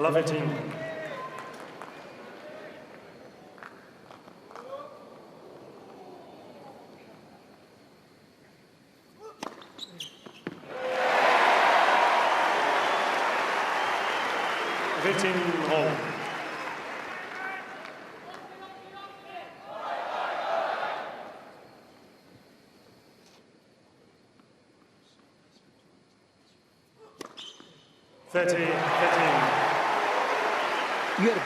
11. 15 all. You had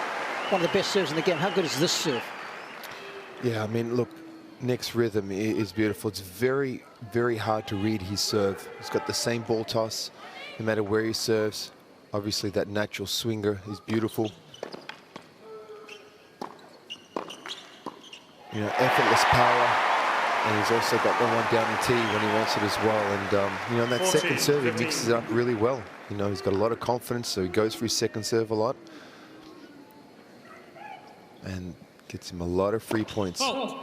one of the best serves in the game. How good is this serve? Yeah, I mean, look, Nick's rhythm is beautiful. It's very, very hard to read his serve. He's got the same ball toss, no matter where he serves. Obviously, that natural swinger is beautiful. You know, effortless power. And he's also got the one down in T when he wants it as well. And, you know, on that 14, second serve, 15. he mixes it up really well. You know, he's got a lot of confidence, so he goes for his second serve a lot. And gets him a lot of free points. Oh.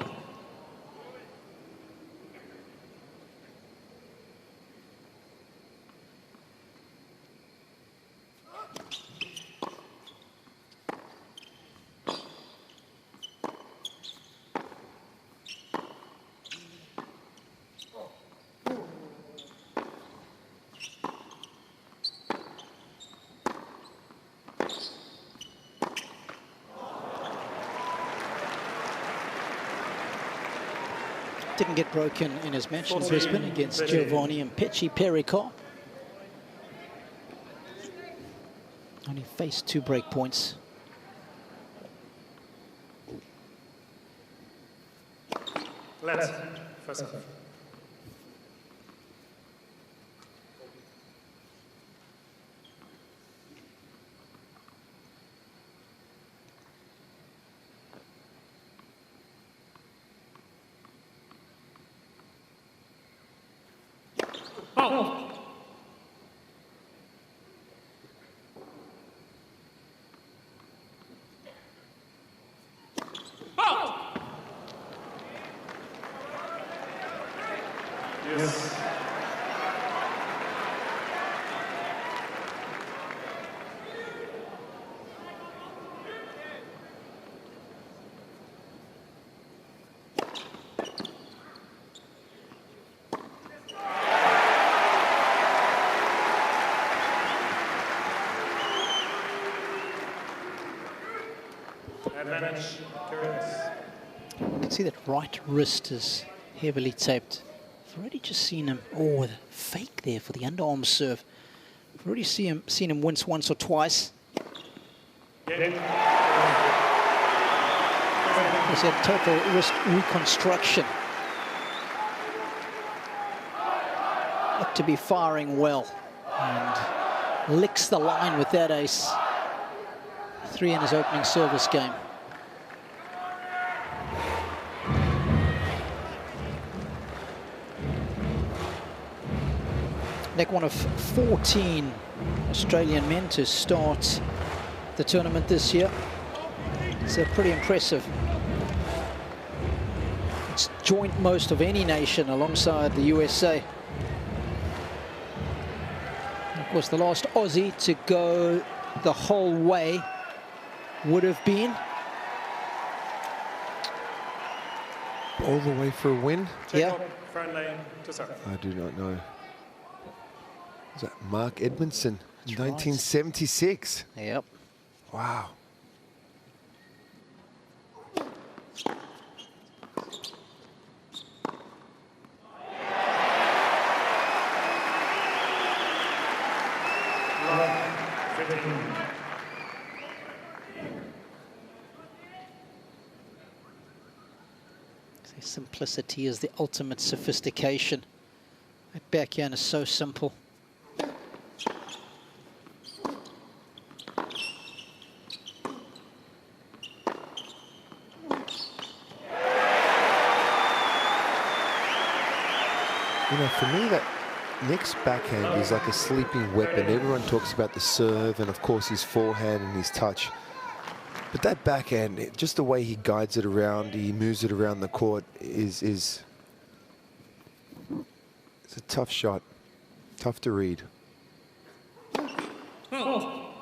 Didn't get broken in his match in Brisbane against Giovanni and Pecci Perico. Only faced 2 break points. Let's first. Oh. Oh. Yes. Advantage, Kyrgios. You can see that right wrist is heavily taped. I've already just seen him, oh, the fake there for the underarm serve. I've already seen him wince once or twice. Yeah. He's had total wrist reconstruction. Looked to be firing well and licks the line with that ace. 3 in his opening service game. Nick, one of 14 Australian men to start the tournament this year. It's pretty impressive. It's joint most of any nation alongside the USA. Of course, the last Aussie to go the whole way would have been All the way for a win? Jacob Fearnley to serve. I do not know. Is that Mark Edmondson, That's 1976? right. Yep. Wow. Simplicity is the ultimate sophistication. That backhand is so simple. You know, for me, that Nick's backhand is like a sleeping weapon. Everyone talks about the serve and, of course, his forehand and his touch. But that backhand, just the way he guides it around, he moves it around the court, it's a tough shot, tough to read. Oh.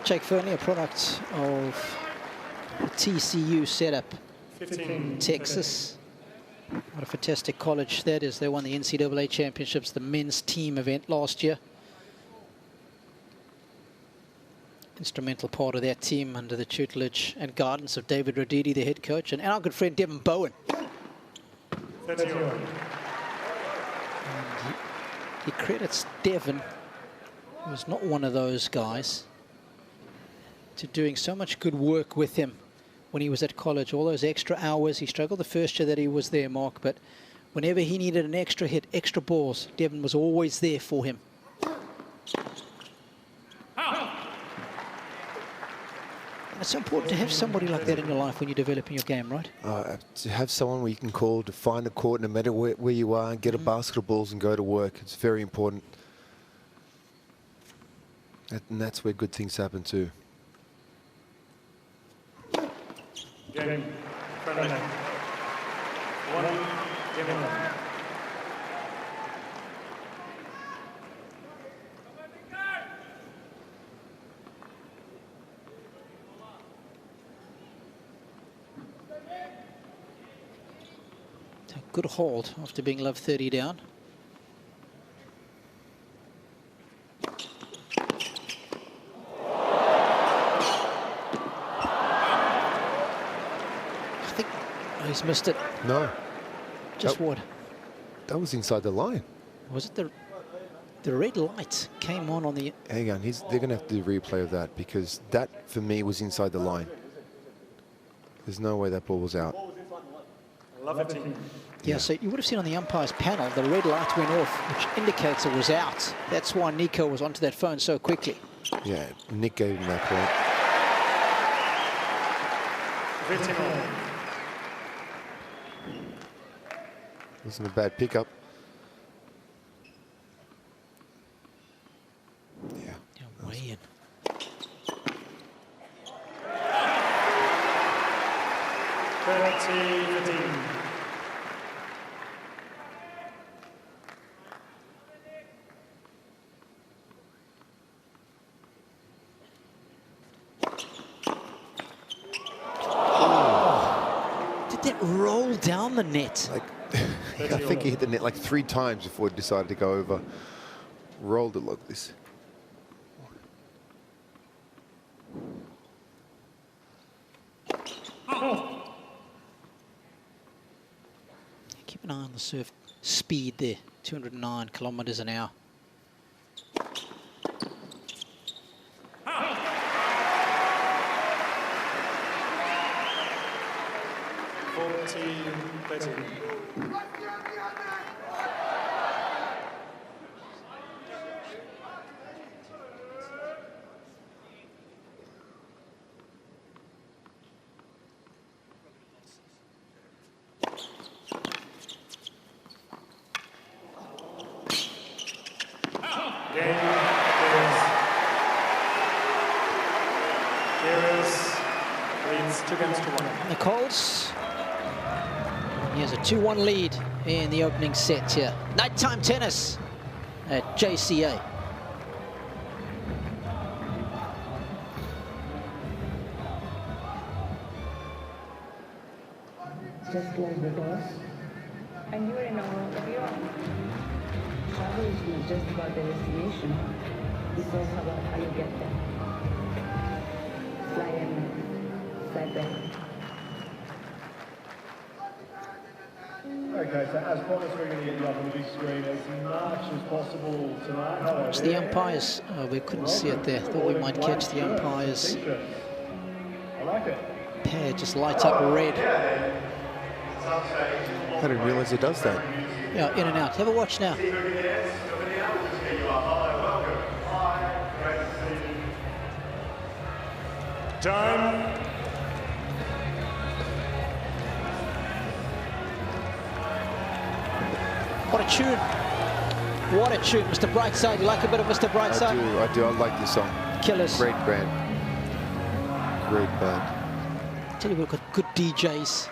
Jacob Fearnley, a product of the TCU setup 15. in Texas. What a fantastic college that is. They won the NCAA championships, the men's team event last year. Instrumental part of that team under the tutelage and guidance of David Roditi, the head coach, and our good friend Devin Bowen. 30. He credits Devin, who's not one of those guys, to doing so much good work with him when he was at college. All those extra hours. He struggled the first year that he was there, Mark, but whenever he needed an extra hit, extra balls, Devin was always there for him. And it's so important to have somebody like that in your life when you're developing your game, right? To have someone where you can call to find a court no matter where you are and get a basket of balls and go to work. It's very important. And that's where good things happen too. Game. Friendly. 1. Game 1. Good hold after being love 30 down. I think he's missed it. No. Just what? That was inside the line. Was it the red light came on the... Hang on, they're going to have to do a replay of that because that, for me, was inside the line. There's no way that ball was out. Love it. Yeah, so you would have seen on the umpire's panel, the red light went off, which indicates it was out. That's why Nico was onto that phone so quickly. Yeah, Nick gave him that point. 15. Wasn't a bad pickup. Yeah. Way in. That roll down the net. Like, I think he hit the net like 3 times before he decided to go over. Rolled it like this. Keep an eye on the serve speed there. 209 kilometers an hour. Nichols. He has a 2-1 lead in the opening set here. Nighttime tennis at JCA. Just close the doors. And you're in awe of your own. Travel is not just about the destination. It's also about how you get there. Fly in, fly back. Okay, so as promised, we're going to get you up on the big screen as much as possible tonight. It's the umpires. Oh, we couldn't see it there. Thought we might catch the umpires. I like it. Pad just light up red. I didn't realize it does that. Yeah, in and out. Have a watch now. Time. What a tune. What a tune, Mr. Brightside. You like a bit of Mr. Brightside? I do. I like this song. Killers. Great band. Great band. I tell you, we've got good DJs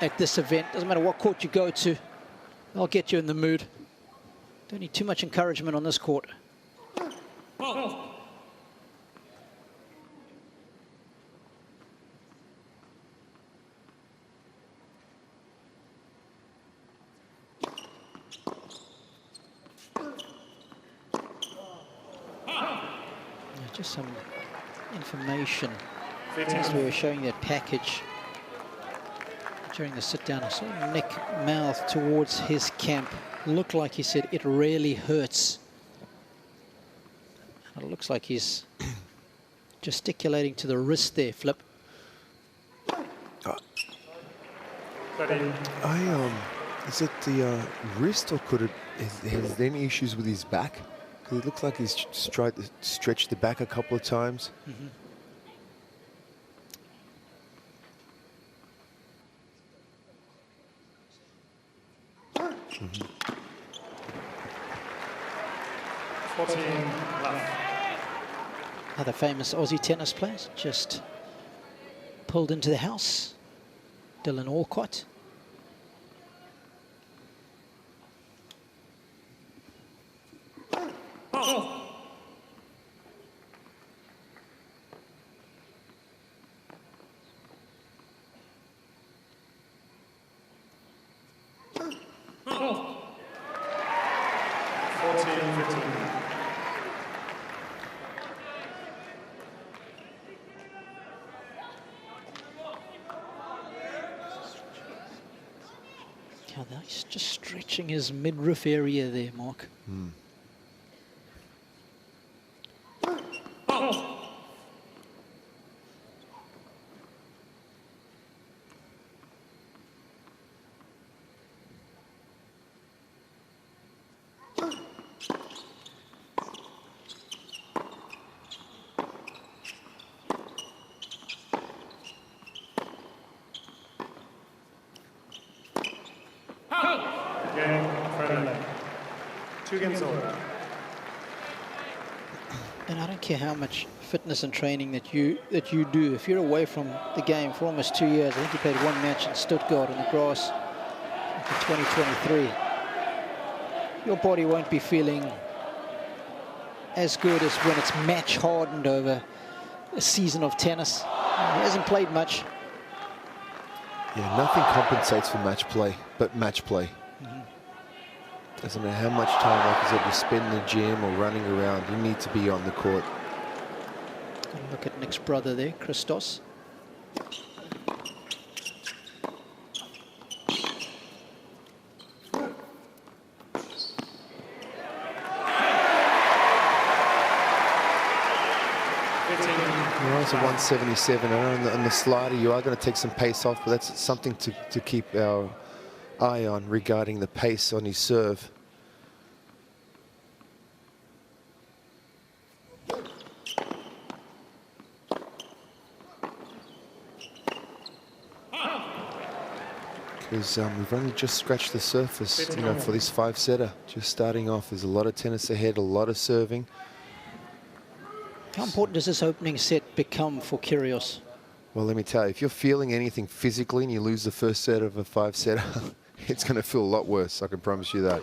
at this event. Doesn't matter what court you go to, they'll get you in the mood. Don't need too much encouragement on this court. Just some information. As we were showing that package during the sit-down, I saw Nick mouth towards his camp. Looked like he said, "It really hurts." And it looks like he's gesticulating to the wrist there, Flip. Is it the wrist, or could it? Has there any issues with his back? Because it looks like he's tried to stretch the back a couple of times. Mm-hmm. 14 left. Other famous Aussie tennis players just pulled into the house. Dylan Alcott. He's just stretching his midriff area there, Mark. Mm. And I don't care how much fitness and training that you do. If you're away from the game for almost 2 years, I think you played one match in Stuttgart on the grass in 2023. Your body won't be feeling as good as when it's match hardened over a season of tennis. He hasn't played much. Yeah, nothing compensates for match play, but match play. Doesn't matter how much time, like I said, you spend in the gym or running around, you need to be on the court. Look at Nick's brother there, Christos. It's a 177. I know on the slider you are going to take some pace off, but that's something to keep our eye on regarding the pace on his serve. Because we've only just scratched the surface, you know, for this five-setter. Just starting off, there's a lot of tennis ahead, a lot of serving. How important does this opening set become for Kyrgios? Well, let me tell you, if you're feeling anything physically and you lose the first set of a five-setter, it's going to feel a lot worse, I can promise you that.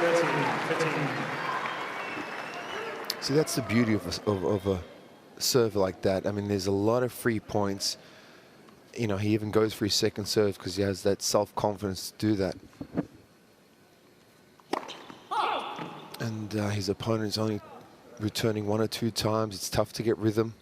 15. See, that's the beauty of a serve like that. I mean, there's a lot of free points. You know, he even goes for his second serve because he has that self-confidence to do that. And his opponent's only returning 1 or 2 times. It's tough to get rhythm.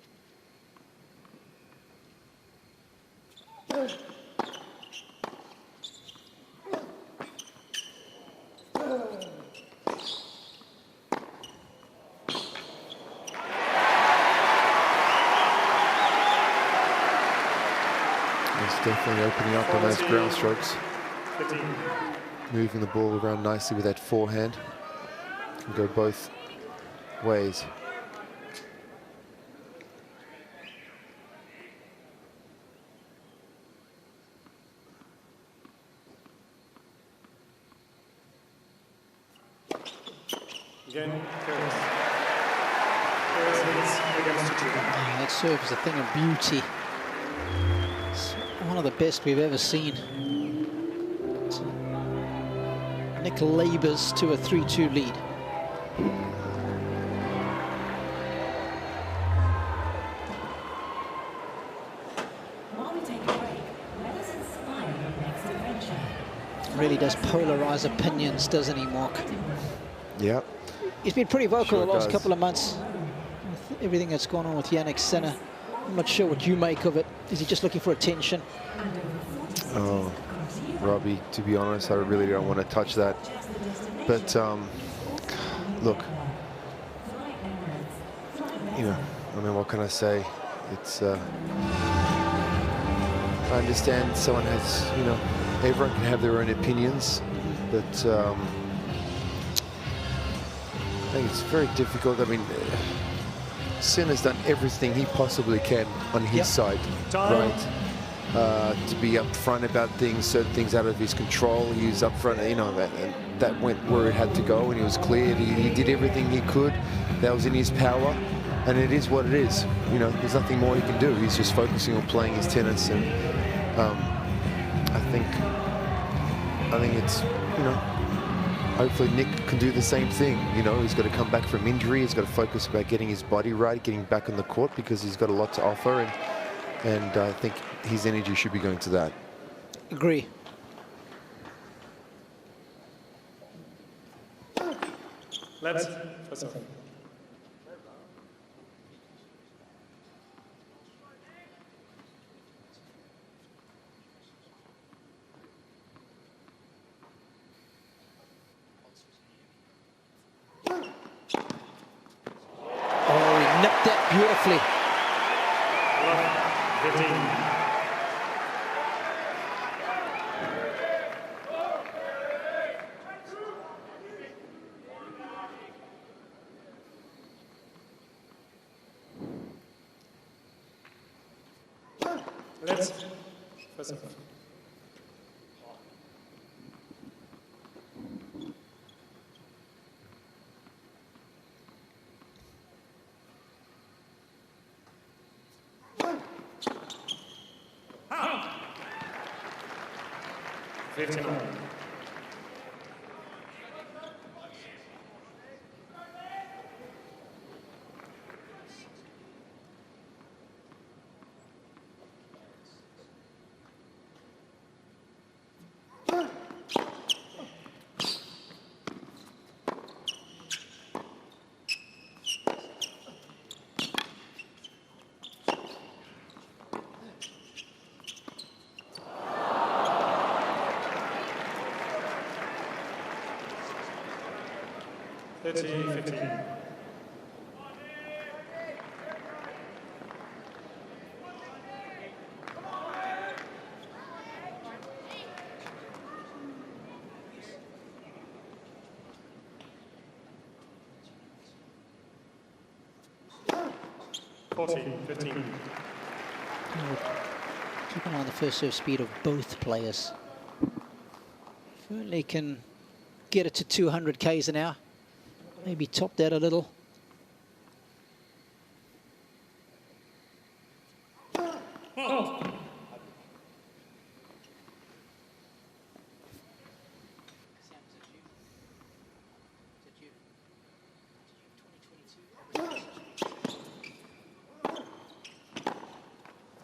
Definitely opening up on those ground strokes. 15. Moving the ball around nicely with that forehand. Can go both ways. Again, Kyrgios. That serve is a thing of beauty. One of the best we've ever seen. Nick labors to a 3-2 lead. While we take a break, let us inspire the next adventure. Really does polarize opinions, doesn't he, Mark? Yeah. He's been pretty vocal Sure the last does. couple of months with everything that's gone on with Jannik Sinner. I'm not sure what you make of it. Is he just looking for attention? Oh, Robbie, to be honest, I really don't want to touch that. But look, you know, I mean, what can I say? It's, I understand someone has, you know, everyone can have their own opinions, but I think it's very difficult. I mean, Sinner's done everything he possibly can on his side, right? To be upfront about things, certain things out of his control. He was upfront, you know, that went where it had to go, and he was clear. He did everything he could that was in his power, and it is what it is. You know, there's nothing more he can do. He's just focusing on playing his tennis, and I think it's, you know, hopefully Nick can do the same thing. You know, he's got to come back from injury. He's got to focus about getting his body right, getting back on the court, because he's got a lot to offer, and I think his energy should be going to that. Agree. Let's first off. Oh, he nipped that beautifully. 15. Let's first off. Out. 59. Fifteen. Keep an eye on the first serve speed of both players. Fearnley can get it to 200 k's an hour. Maybe top that a little.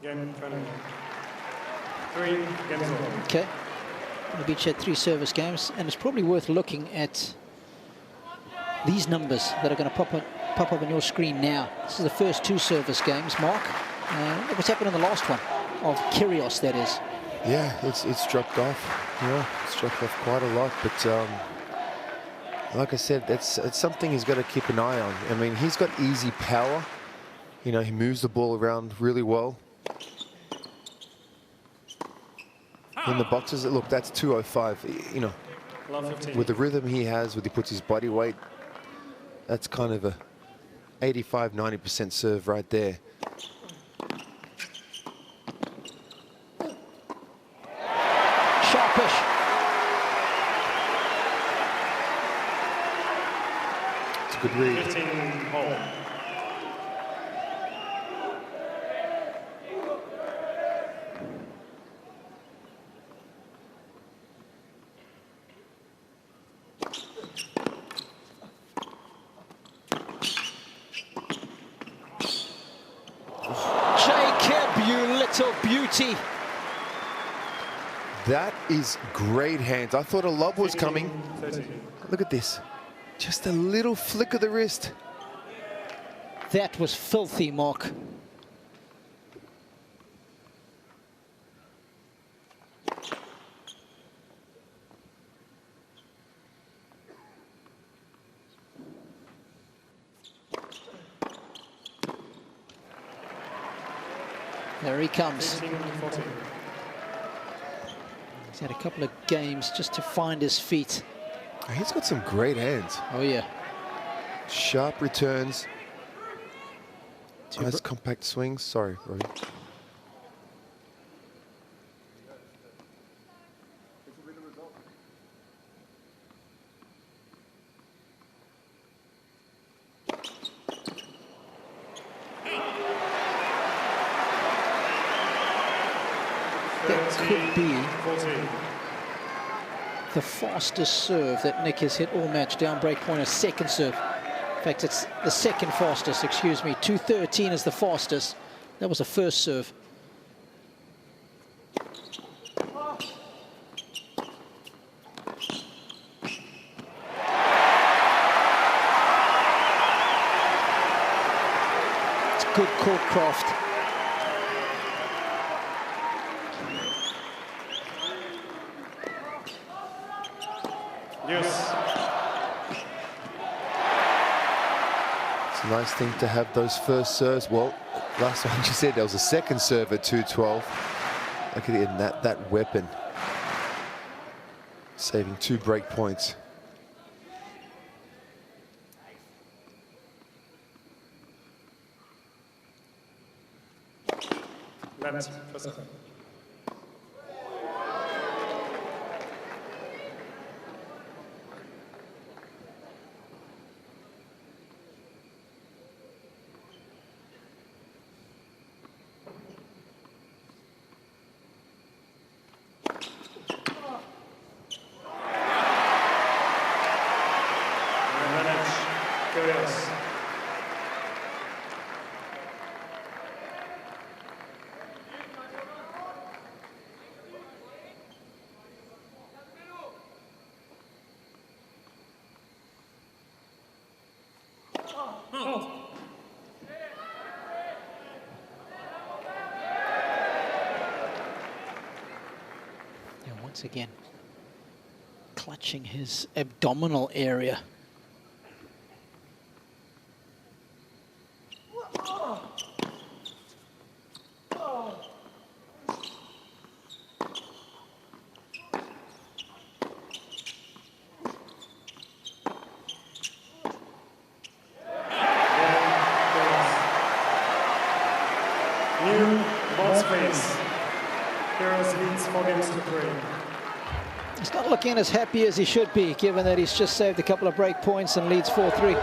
Game 20. 3 games over. Okay. The Beach had 3 service games, and it's probably worth looking at these numbers that are going to pop up on your screen now. This is the first 2 service games, Mark. Look what's happened in the last one, of Kyrgios, that is. Yeah, it's dropped off. Yeah, it's dropped off quite a lot. But like I said, it's something he's got to keep an eye on. I mean, he's got easy power. You know, he moves the ball around really well. In the boxes, look, that's 205. You know, with the rhythm he has, when he puts his body weight, that's kind of a 85–90% serve right there. Sharpish. It's a good read. 15 hole. Jacob, you little beauty. That is great hands. I thought a lob was coming. 30. Look at this. Just a little flick of the wrist. That was filthy, Mark. There he comes. 15-14. He's had a couple of games just to find his feet. He's got some great hands. Oh, yeah. Sharp returns. Nice compact swings. Sorry, Rory. That could be 14. the fastest serve that Nick has hit all match. Down break point, a second serve. In fact, it's the second fastest, excuse me. 213 is the fastest. That was the first serve. It's good court craft. Yes. It's a nice thing to have those first serves. Well, last one you said there was a second serve at 212. Look at it, that weapon. Saving 2 break points. Left. First. Kyrgios. And once again, clutching his abdominal area. New ball space. Kyrgios leads 4 games to 3. He's not looking as happy as he should be, given that he's just saved a couple of break points and leads 4-3.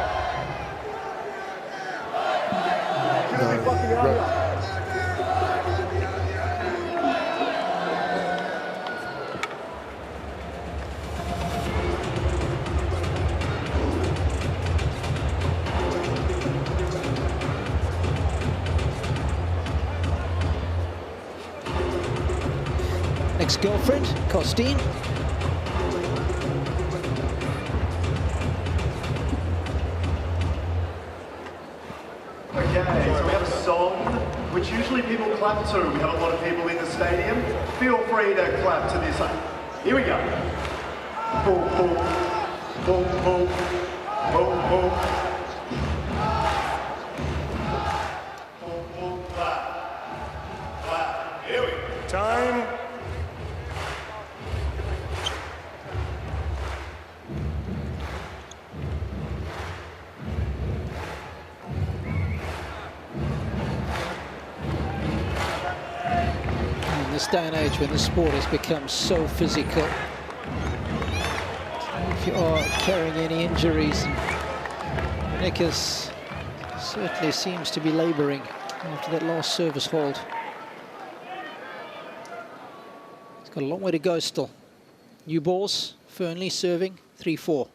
Ex-girlfriend, Costine. Okay, so we have a song which usually people clap to. We have a lot of people in the stadium. Feel free to clap to this. Here we go. Boom, boom, boom, boom, boom, boom. Boom, boom, clap, clap. Here we go. Time. In this day and age when the sport has become so physical, if you are carrying any injuries, Nick certainly seems to be labouring after that last service hold. He's got a long way to go still. New balls, Fearnley serving, 3-4.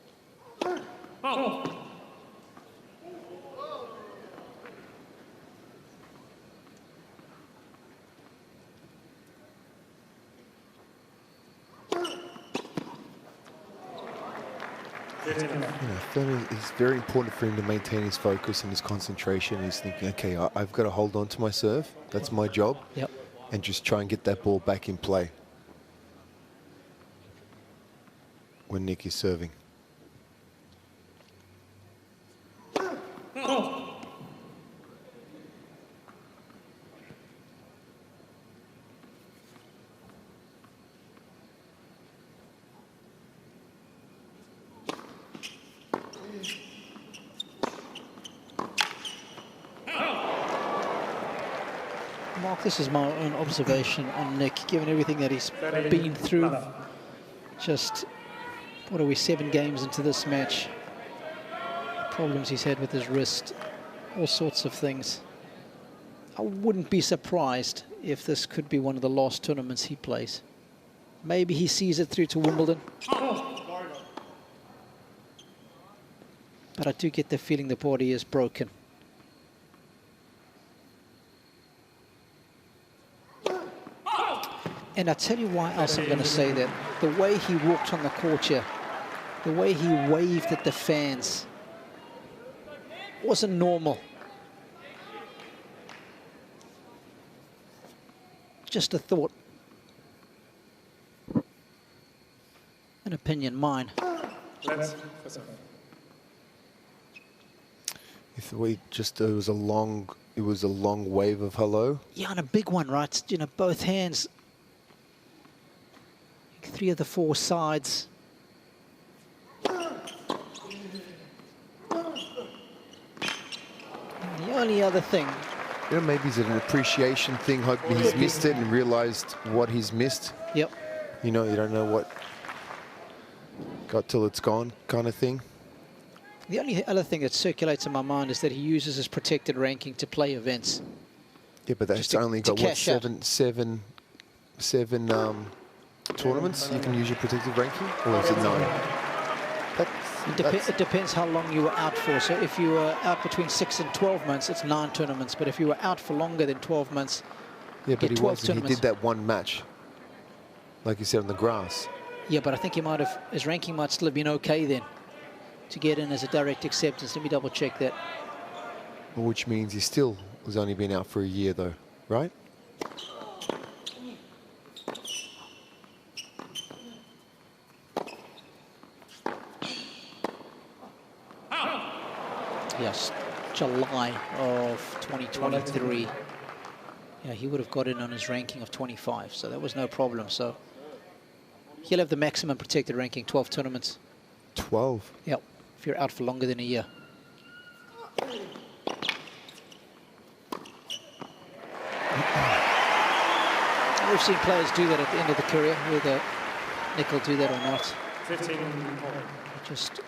Fearnley, it's very important for him to maintain his focus and his concentration. He's thinking, okay, I've got to hold on to my serve. That's my job. Yep. And just try and get that ball back in play when Nick is serving. Mark, this is my own observation on Nick, given everything that he's been through. Just, what are we, 7 games into this match? Problems he's had with his wrist, all sorts of things. I wouldn't be surprised if this could be one of the last tournaments he plays. Maybe he sees it through to Wimbledon. But I do get the feeling the body is broken. And I'll tell you why else I'm going to say that. The way he walked on the court here, the way he waved at the fans, wasn't normal. Just a thought. An opinion, mine. If we just it was a long wave of hello. Yeah, and a big one, right? You know, both hands. 3 of the 4 sides. And the only other thing. You know, maybe it's an appreciation thing. Hopefully he's missed it and realized what he's missed. Yep. You know, you don't know what got till it's gone kind of thing. The only other thing that circulates in my mind is that he uses his protected ranking to play events. Yeah, but that's only got what, seven tournaments you can use your protected ranking, or is it 9? It depends how long you were out for. So if you were out between 6 and 12 months, it's 9 tournaments. But if you were out for longer than 12 months, yeah, but he tournaments. did that one match, like you said, on the grass. Yeah, but I think he might have, his ranking might still have been okay then to get in as a direct acceptance. Let me double check that. Which means he still has only been out for a year though, right? Yes, July of 2023. Yeah, he would have got in on his ranking of 25, so that was no problem. So he'll have the maximum protected ranking, 12 tournaments. 12? Yep, if you're out for longer than a year. We've seen players do that at the end of the career, whether Nick will do that or not. 15. Just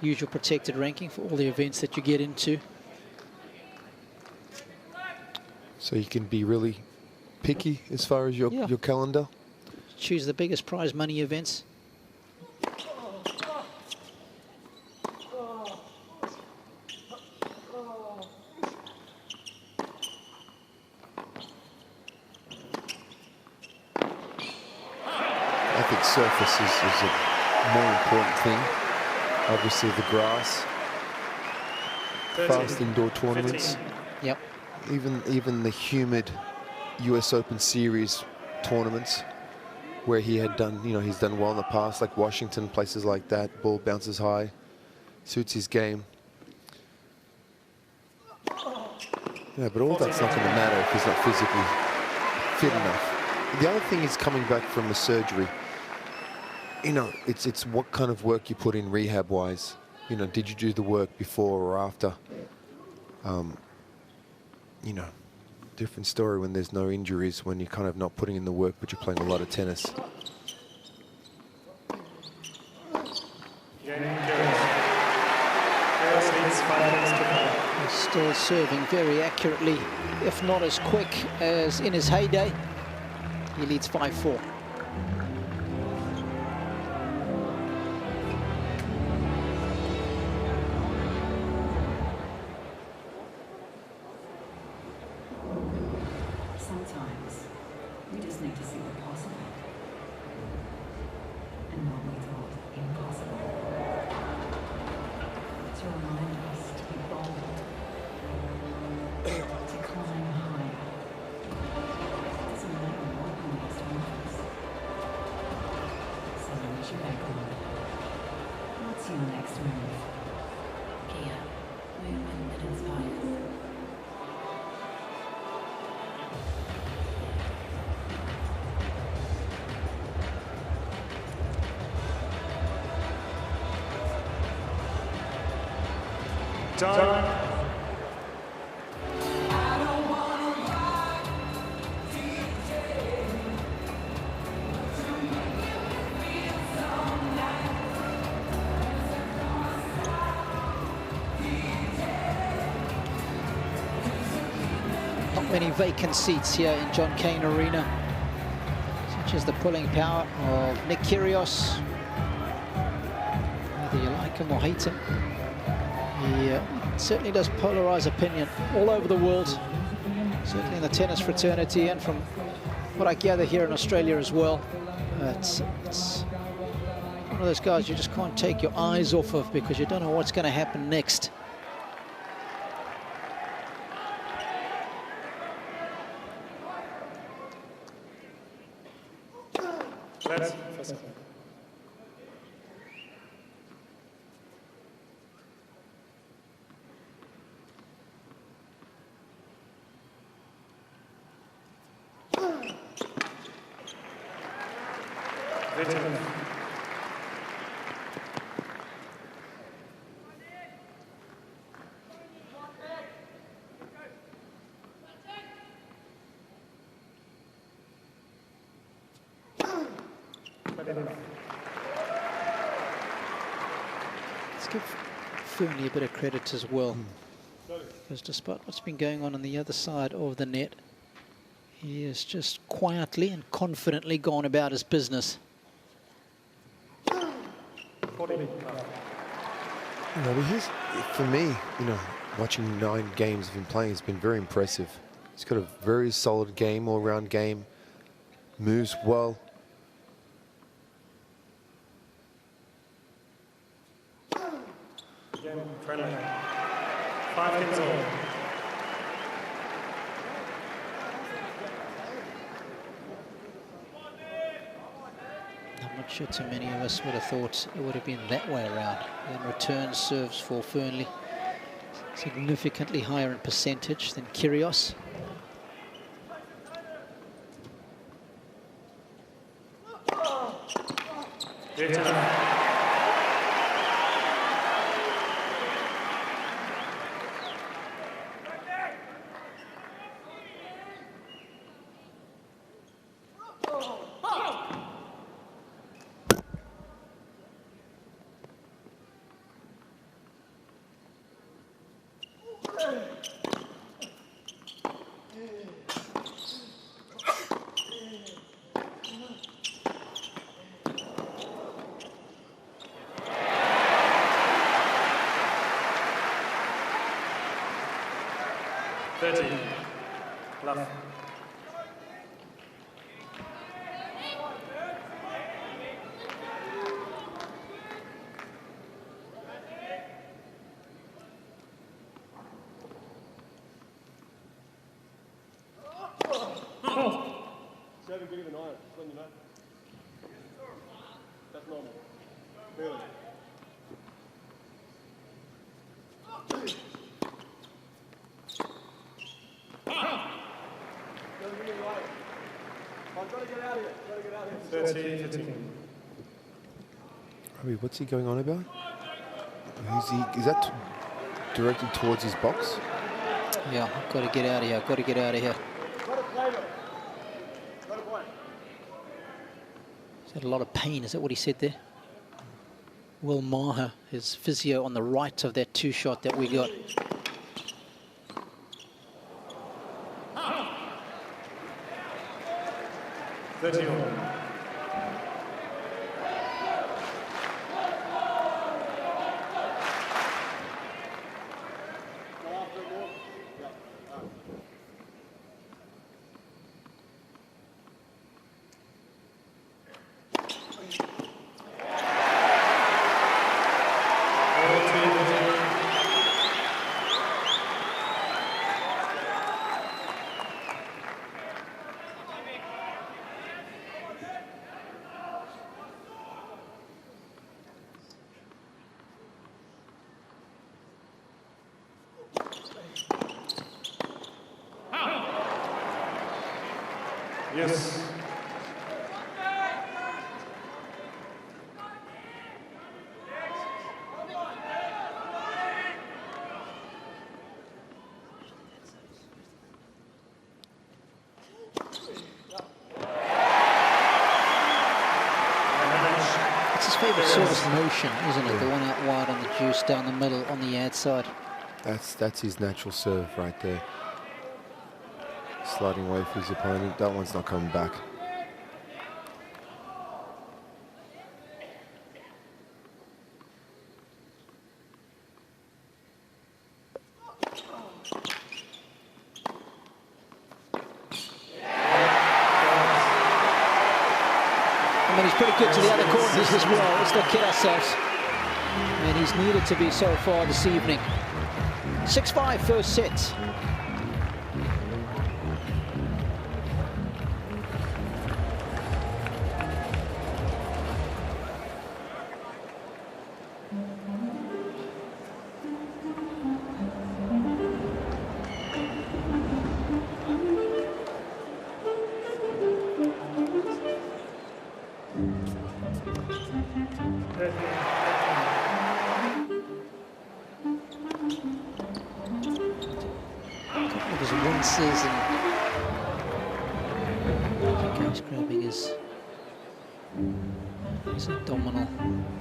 use your protected ranking for all the events that you get into. So you can be really picky as far as your calendar? Choose the biggest prize money events. I think surface is a more important thing. Obviously the grass, 13, fast indoor tournaments. 15. Yep. Even the humid US Open Series tournaments where he had done, you know, he's done well in the past, like Washington, places like that. Ball bounces high, suits his game. Yeah, but all that's not going to matter if he's not physically fit enough. The other thing is coming back from a surgery. You know, it's what kind of work you put in rehab-wise. You know, did you do the work before or after? You know, different story when there's no injuries, when you're kind of not putting in the work, but you're playing a lot of tennis. He's still serving very accurately, if not as quick as in his heyday. He leads 5-4. Sometimes we just need to see the possible and what we thought impossible. To remind us to be bold, to climb higher. It doesn't matter what the next one is. So reach your back on. What's your next move? Kia, movement that inspires. Time. Not many vacant seats here in Cain Arena, such as the pulling power of Nick Kyrgios. Whether you like him or hate him, he certainly does polarize opinion all over the world, certainly in the tennis fraternity, and from what I gather here in Australia as well. It's one of those guys you just can't take your eyes off of because you don't know what's going to happen next. Let's Let's give Fearnley a bit of credit as well, because despite what's been going on the other side of the net, he has just quietly and confidently gone about his business. For me, watching 9 games of him playing has been very impressive. He's got a very solid game, all-round game, moves well. Again, friendly. 5 games all. I'm not sure too many of us would have thought it would have been that way around. Then return serves for Fearnley significantly higher in percentage than Kyrgios. Love. Bigger than iron, just letting you know. That's normal. Really. I'm trying to get out of here. Trying to get out of here. 15. Robbie, what's he going on about? Is that directed towards his box? Yeah, I've got to get out of here. I've got to get out of here. He's had a lot of pain. Is that what he said there? Will Maher, his physio on the right of that 2-shot that we got. Yes. It's his favourite service motion, isn't it? The one out wide on the juice, down the middle on the ad side. That's his natural serve right there. Sliding away for his opponent. That one's not coming back. I mean, he's pretty good to the other corners as well. Let's not kid ourselves. And he's needed to be so far this evening. 6-5 first set. He's grabbing his abdominal,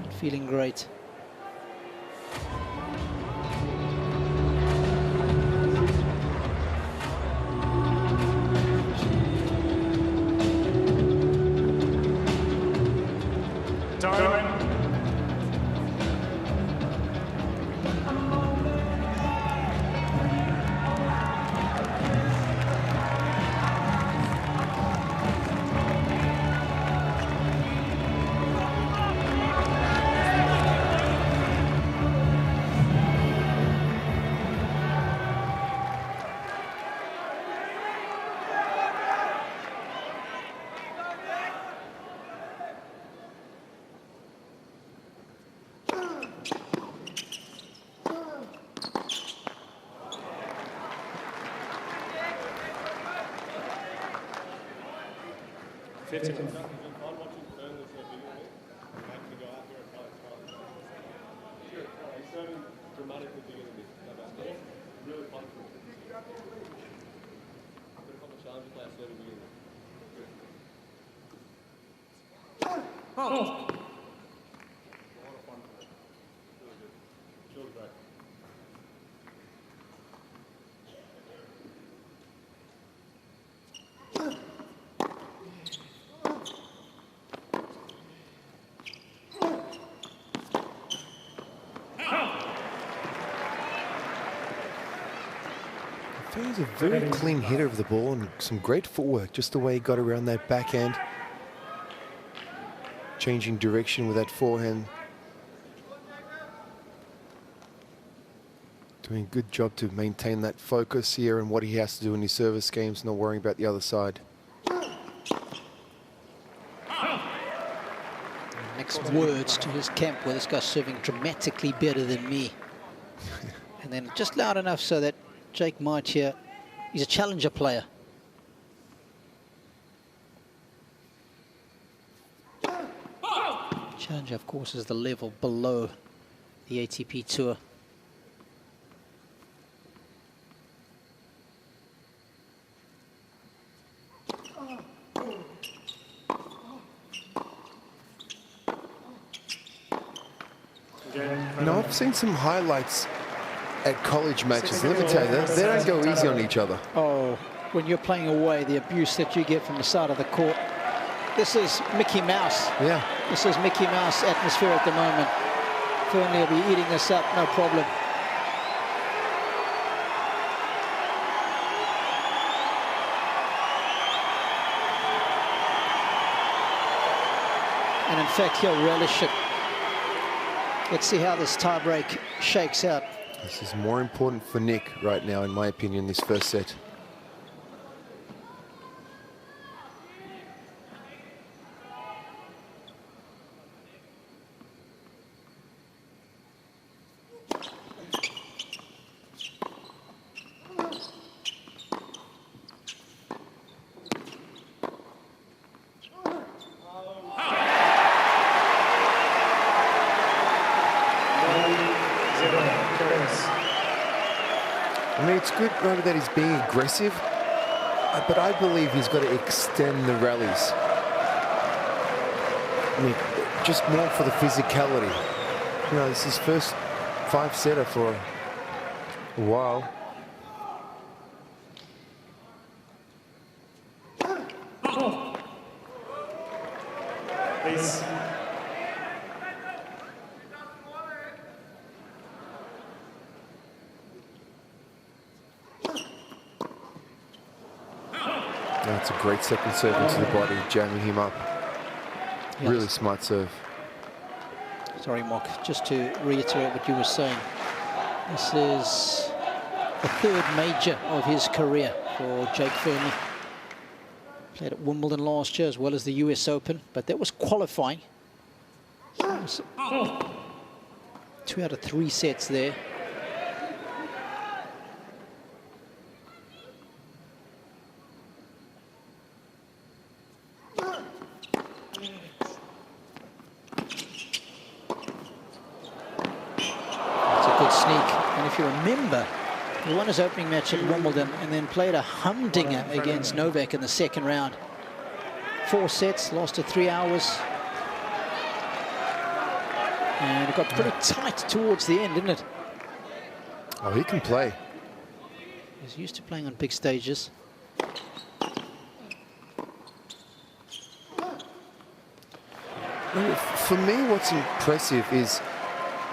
not feeling great. He's a very clean hitter of the ball and some great footwork, just the way he got around that backhand. Changing direction with that forehand. Doing a good job to maintain that focus here and what he has to do in his service games, not worrying about the other side. Next words to his camp, where this guy's serving dramatically better than me. And then just loud enough so that Jake might hear he's a challenger player. Challenger, of course, is the level below the ATP Tour. You know, I've seen some highlights at college matches. Let me tell you, they don't go easy on each other. Oh, when you're playing away, the abuse that you get from the side of the court. This is Mickey Mouse. Yeah. This is Mickey Mouse atmosphere at the moment. Fearnley will be eating this up, no problem. And in fact, he'll relish it. Let's see how this tiebreak shakes out. This is more important for Nick right now, in my opinion, this first set. good, Robbie, that he's being aggressive, but I believe he's got to extend the rallies. I mean, just more for the physicality. You know, this is his first 5-setter for a while. Please. That's a great second serve into the body, jamming him up. Yes. Really smart serve. Sorry, Mark, just to reiterate what you were saying. This is the 3rd major of his career for Jacob Fearnley. Played at Wimbledon last year as well as the US Open, but that was qualifying. So it was 2 out of 3 sets there. If you remember, he won his opening match at Wimbledon and then played a humdinger against Novak in the 2nd round. 4 sets, lost to 3 hours. And it got pretty tight towards the end, didn't it? Oh, he can play. He's used to playing on big stages. For me, what's impressive is,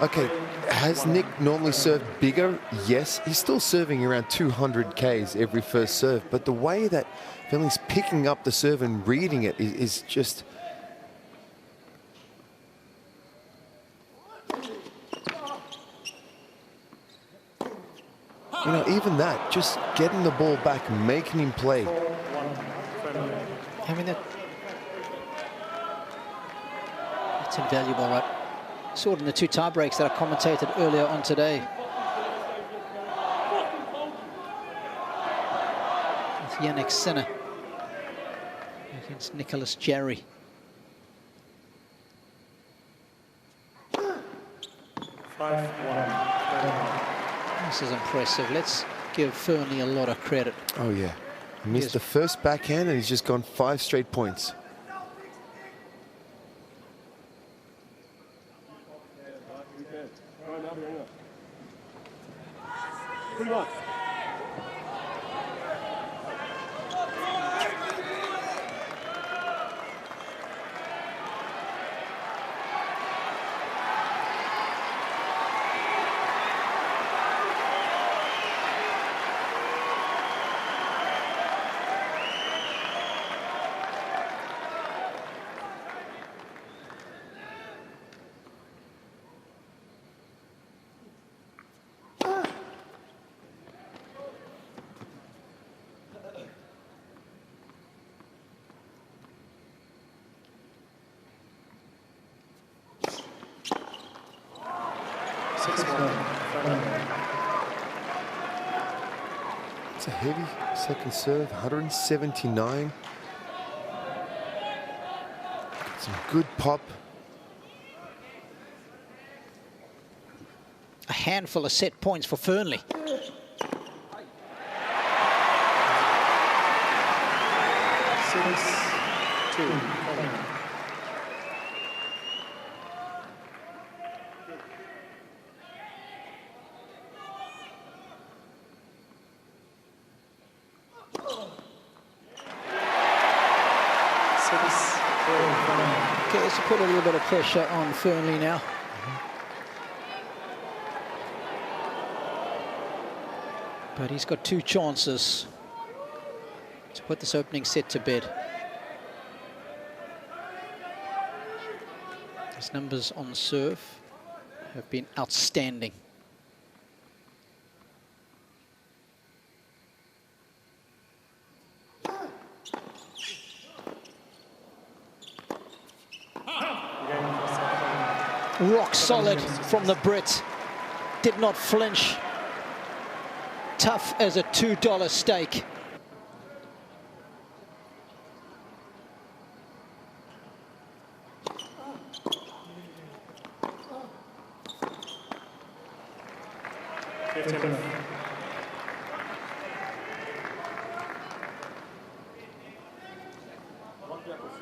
okay, has Nick normally served bigger? Yes. He's still serving around 200 Ks every first serve, but the way that Fearnley's picking up the serve and reading it is just... You know, even that, just getting the ball back, making him play. I mean, that's invaluable, right? Saw it in the 2 tie breaks that I commentated earlier on today. With Jannik Sinner against Nicholas Jarry. This is impressive. Let's give Fearnley a lot of credit. Oh, yeah. He missed the first backhand and he's just gone 5 straight points. Pretty much. It's a heavy second serve, 179. Got some good pop. A handful of set points for Fearnley. Okay, let's put a little bit of pressure on Fearnley now. But he's got 2 chances to put this opening set to bed. His numbers on serve have been outstanding. Rock solid from the Brit. Did not flinch. Tough as a $2 steak.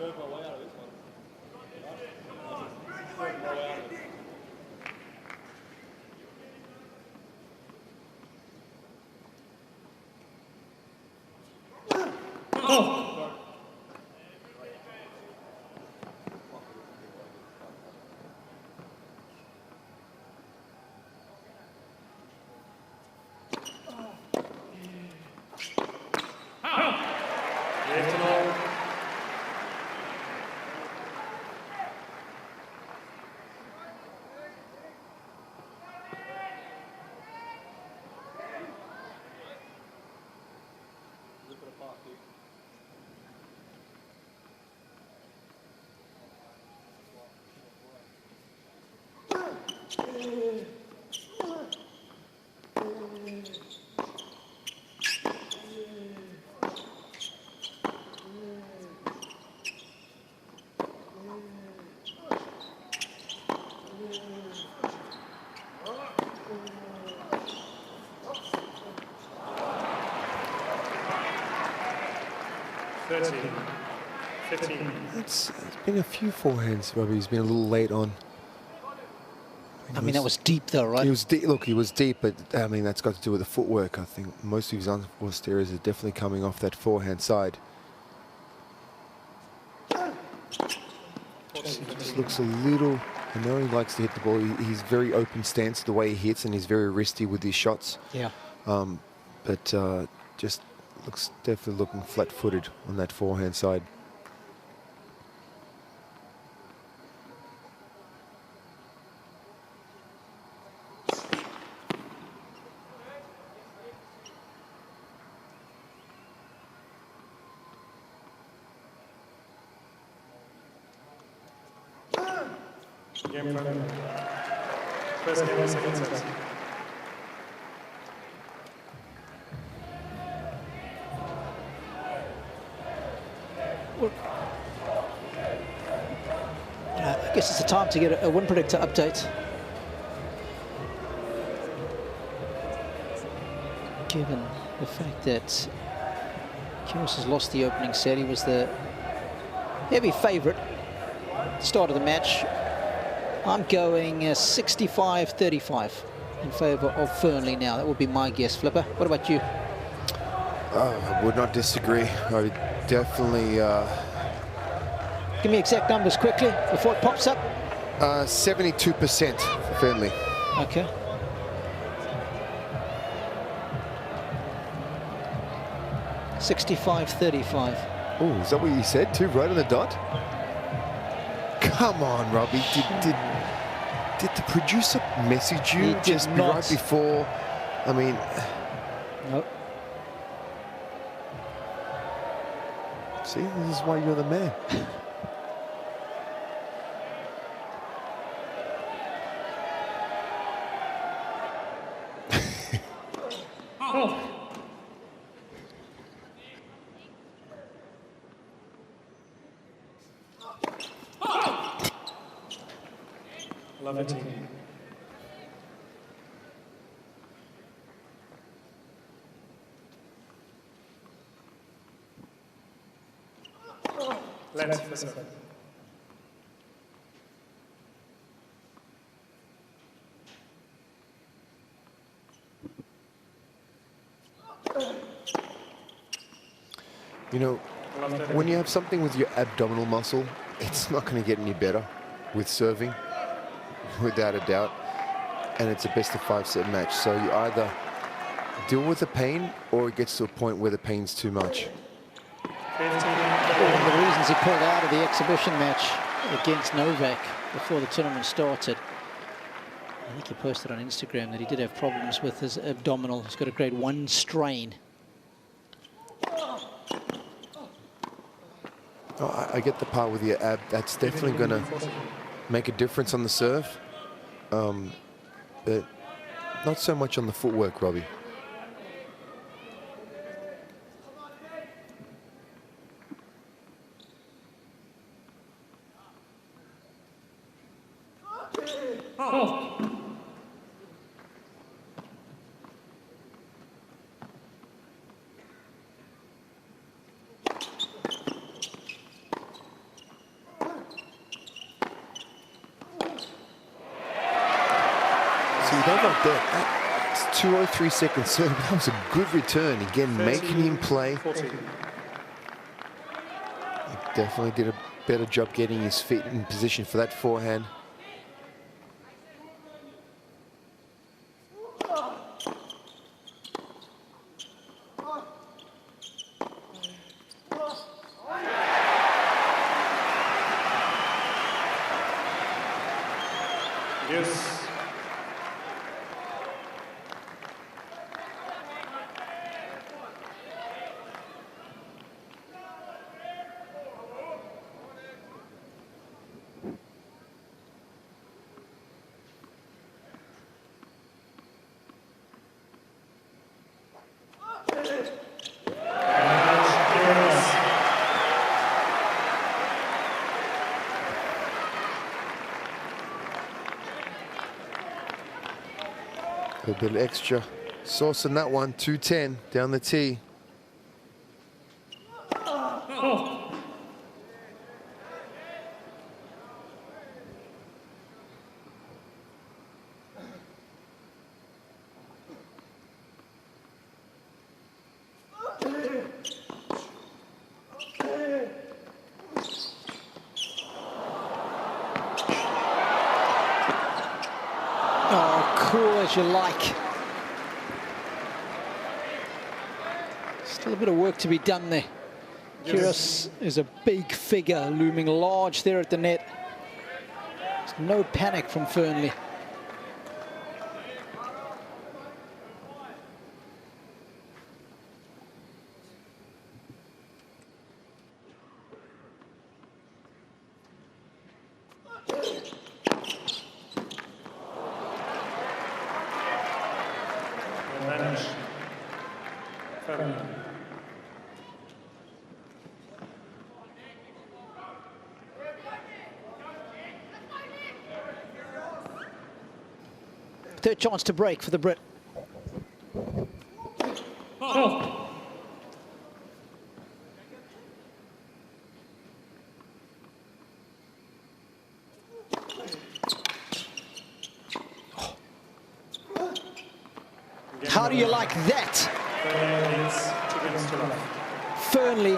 Serve my way out of this one. Serve my way out of it. It's been a few forehands, Robbie. He's been a little late on. I mean, that was deep though, right? He was deep. Look, he was deep, but I mean, that's got to do with the footwork. I think most of his unforced errors are definitely coming off that forehand side. Just looks a little. I know he likes to hit the ball. He's very open stance the way he hits, and he's very wristy with his shots. Yeah. But just looks definitely looking flat-footed on that forehand side. Game friendly. First game, second set. I guess it's the time to get a win predictor update. Given the fact that Kyrgios has lost the opening set, he was the heavy favourite at the start of the match. I'm going 65-35 in favour of Fearnley now. That would be my guess, Flipper. What about you? I would not disagree. I would definitely... Give me exact numbers quickly before it pops up. 72% for Fearnley. Okay. $65-35. Oh, is that what you said too? Right on the dot? Come on, Robbie. Did the producer message you just right before? I mean... Nope. See, this is why you're the man. Love it. Let's You know, when you have something with your abdominal muscle, it's not going to get any better with serving, without a doubt. And it's a best of 5 set match. So you either deal with the pain or it gets to a point where the pain's too much. One of the reasons he pulled out of the exhibition match against Novak before the tournament started. I think he posted on Instagram that he did have problems with his abdominal. He's got a grade 1 strain. Oh, I get the part with your ab. That's definitely going to make a difference on the serve. But not so much on the footwork, Robbie. like that. It's 203 second serve. That was a good return. Again, making him play. 14. He definitely did a better job getting his feet in position for that forehand. Yes. A bit of extra sauce in that one. 210 down the tee. Cool as you like. Still a bit of work to be done there. Kyrgios is a big figure looming large there at the net. There's no panic from Fearnley. Third chance to break for the Brit. How do you like that? Fearnley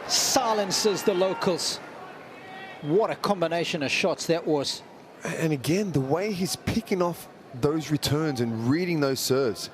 silences the locals. What a combination of shots that was. And again, the way he's picking off those returns and reading those serves.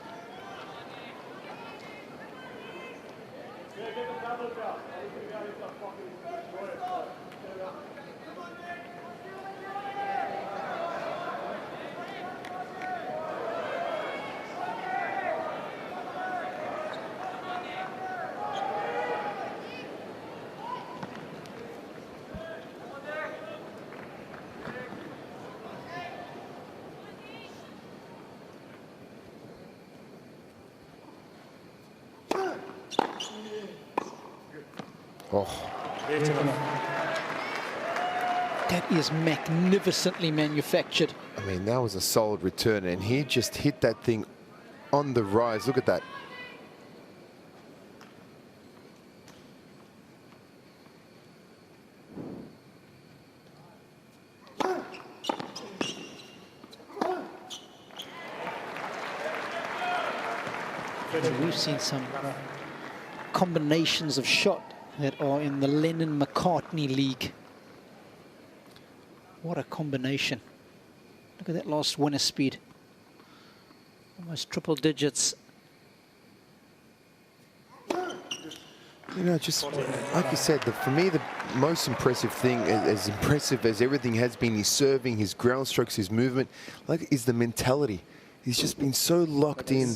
Oh. That is magnificently manufactured. I mean, that was a solid return, and he just hit that thing on the rise. Look at that. We've seen some combinations of shot that are in the Lennon-McCartney League. What a combination. Look at that last winner speed. Almost triple digits. You know, just like you said, for me, the most impressive thing, as impressive as everything has been, his serving, his ground strokes, his movement, like, is the mentality. He's just been so locked in,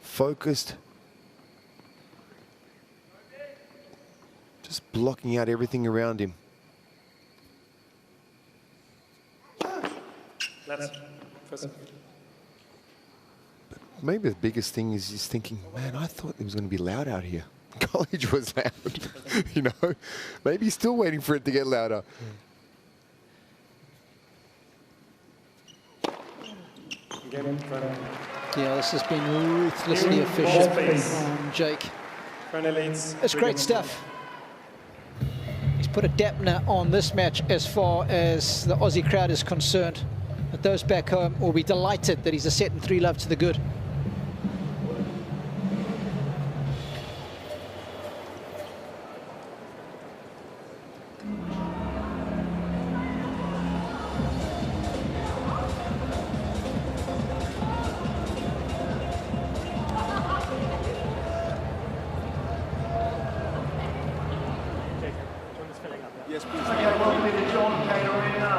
focused, just blocking out everything around him. Maybe the biggest thing is he's thinking, man, I thought it was going to be loud out here. College was loud, you know. Maybe he's still waiting for it to get louder. Yeah, this has been ruthlessly efficient from Jake. It's great stuff. He's put a dampener on this match as far as the Aussie crowd is concerned. But those back home will be delighted that he's a set and 3-love to the good. Okay, welcome to Cain Arena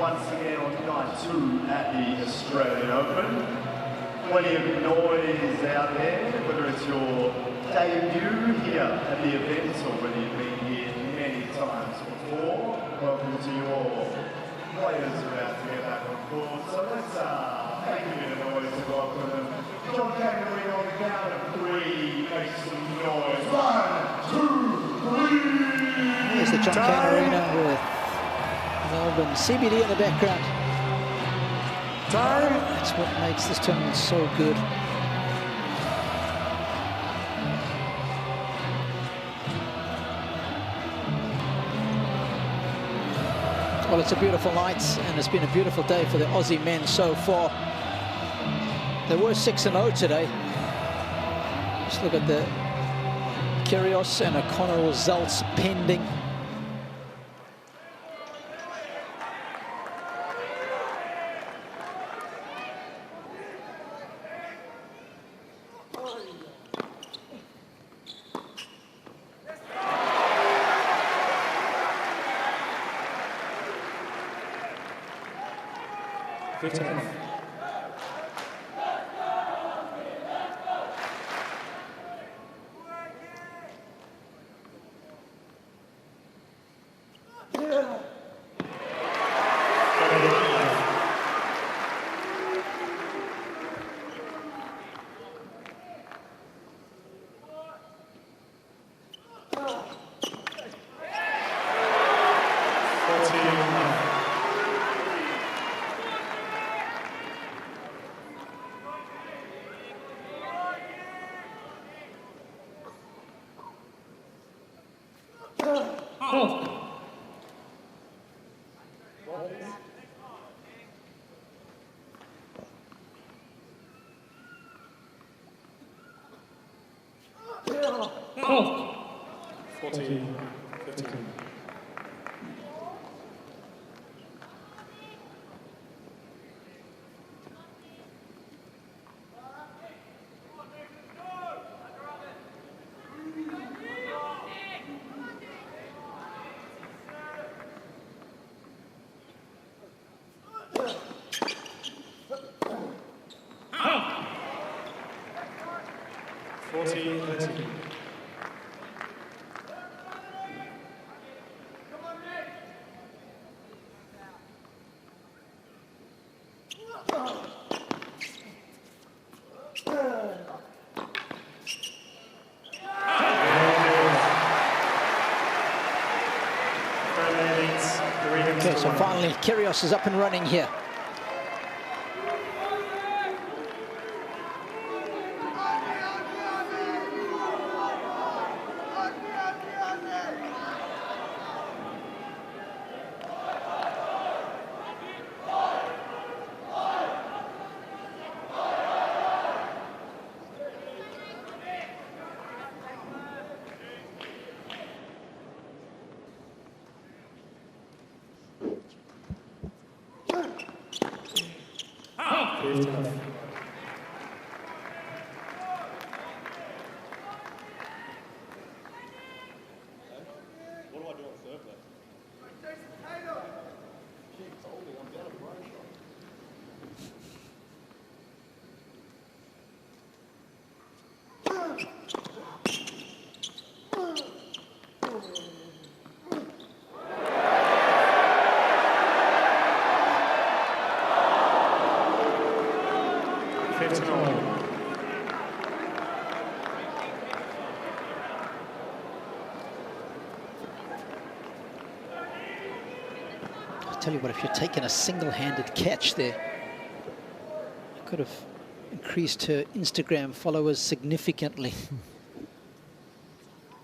once again on night 2 at the Australian Open. Plenty of noise out there, whether it's your debut here at the event or whether you've been here many times before. Welcome to your players about to get back on court. So let's make a bit of noise to welcome them. Cain Arena on the count of 3, make some noise. 1, 2, 3. Here's the Cain Arena with Melbourne CBD in the background. Time. That's what makes this tournament so good. Well, it's a beautiful night, and it's been a beautiful day for the Aussie men so far. They were 6-0 today. Just look at the Kyrgios and O'Connor results pending. Okay, so finally Kyrgios is up and running here. Tell you what, if you're taking a single-handed catch there, I could have increased her Instagram followers significantly.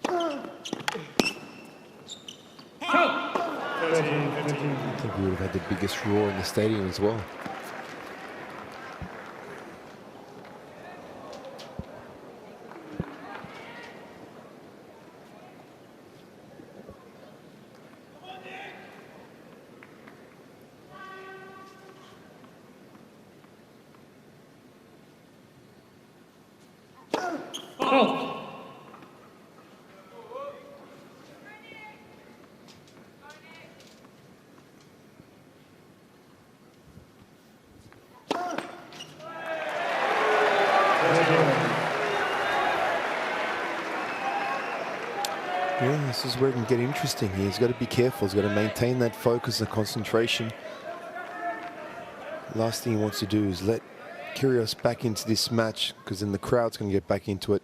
13-15. I think we would have had the biggest roar in the stadium as well. Yeah, this is where it can get interesting. He's got to be careful. He's got to maintain that focus and concentration. Last thing he wants to do is let Kyrgios back into this match, because then the crowd's going to get back into it.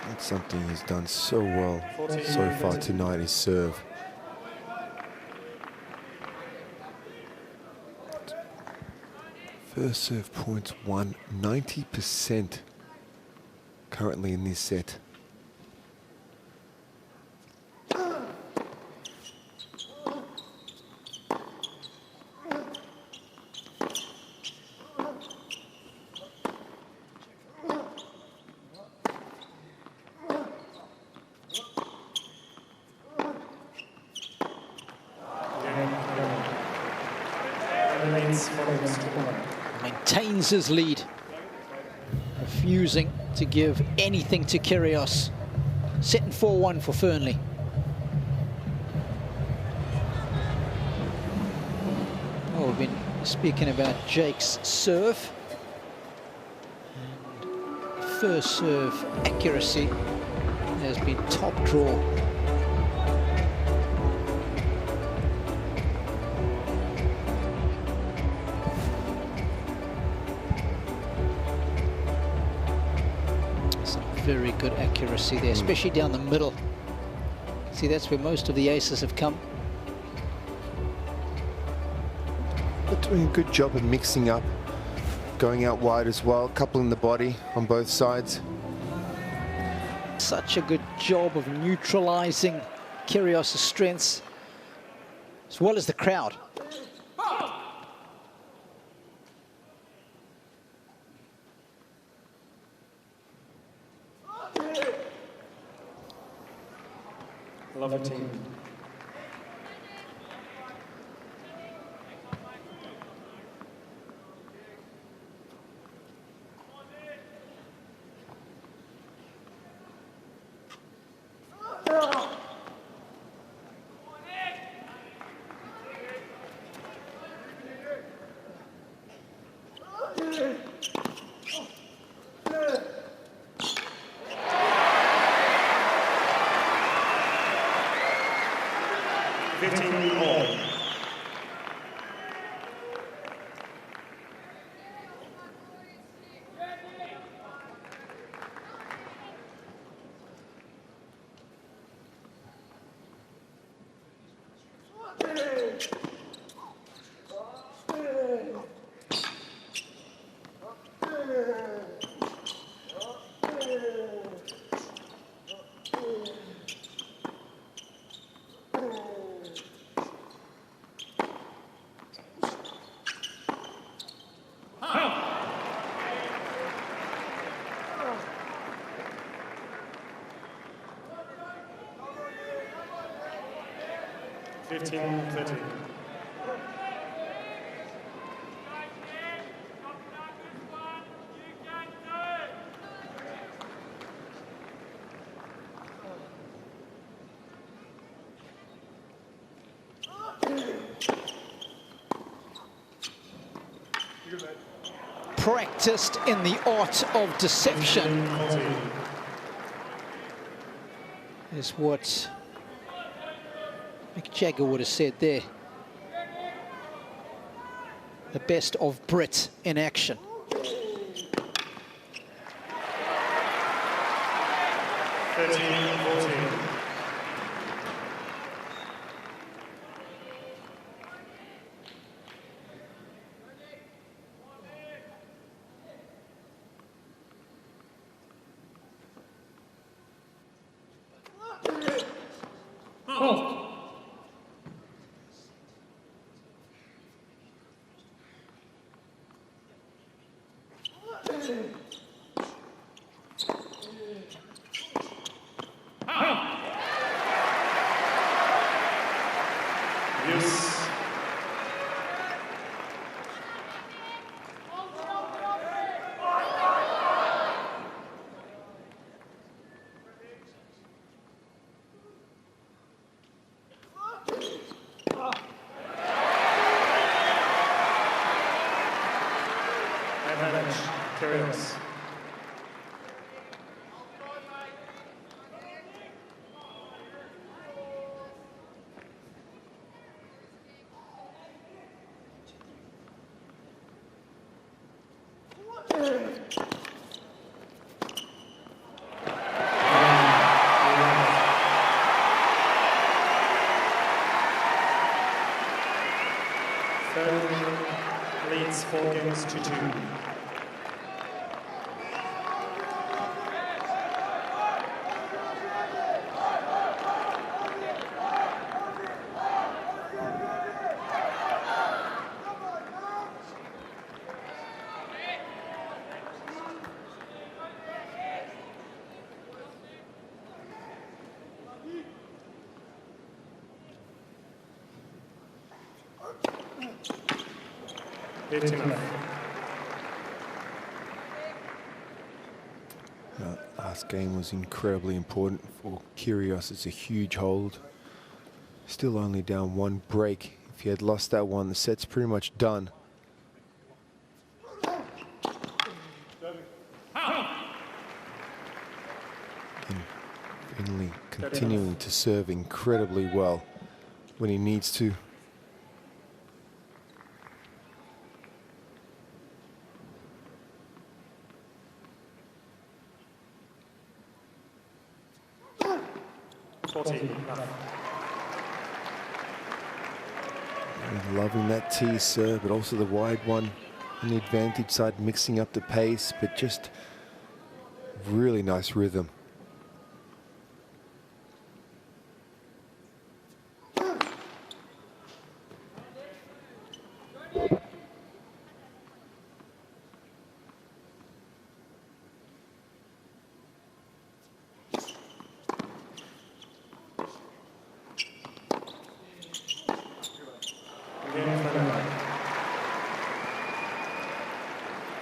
That's something he's done so well so far tonight, his serve. First serve points won 90% currently in this set. Maintains his lead, refusing to give anything to Kyrgios. Setting 4-1 for Fearnley. Oh, we've been speaking about Jake's serve. And first serve accuracy has been top draw. Very good accuracy there, especially down the middle. See, that's where most of the aces have come. But doing a good job of mixing up, going out wide as well, coupling the body on both sides. Such a good job of neutralizing Kyrgios' strengths, as well as the crowd. Love your team. Practiced in the art of deception is what Mick Jagger would have said there. The best of Brit in action. please. Advantage, Kyrgios. Leads 4 games to 2. Last game was incredibly important for Kyrgios. It's a huge hold. Still only down 1 break. If he had lost that one, the set's pretty much done. And Fearnley continuing to serve incredibly well when he needs to. Loving that tee serve, but also the wide one on the advantage side, mixing up the pace, but just really nice rhythm.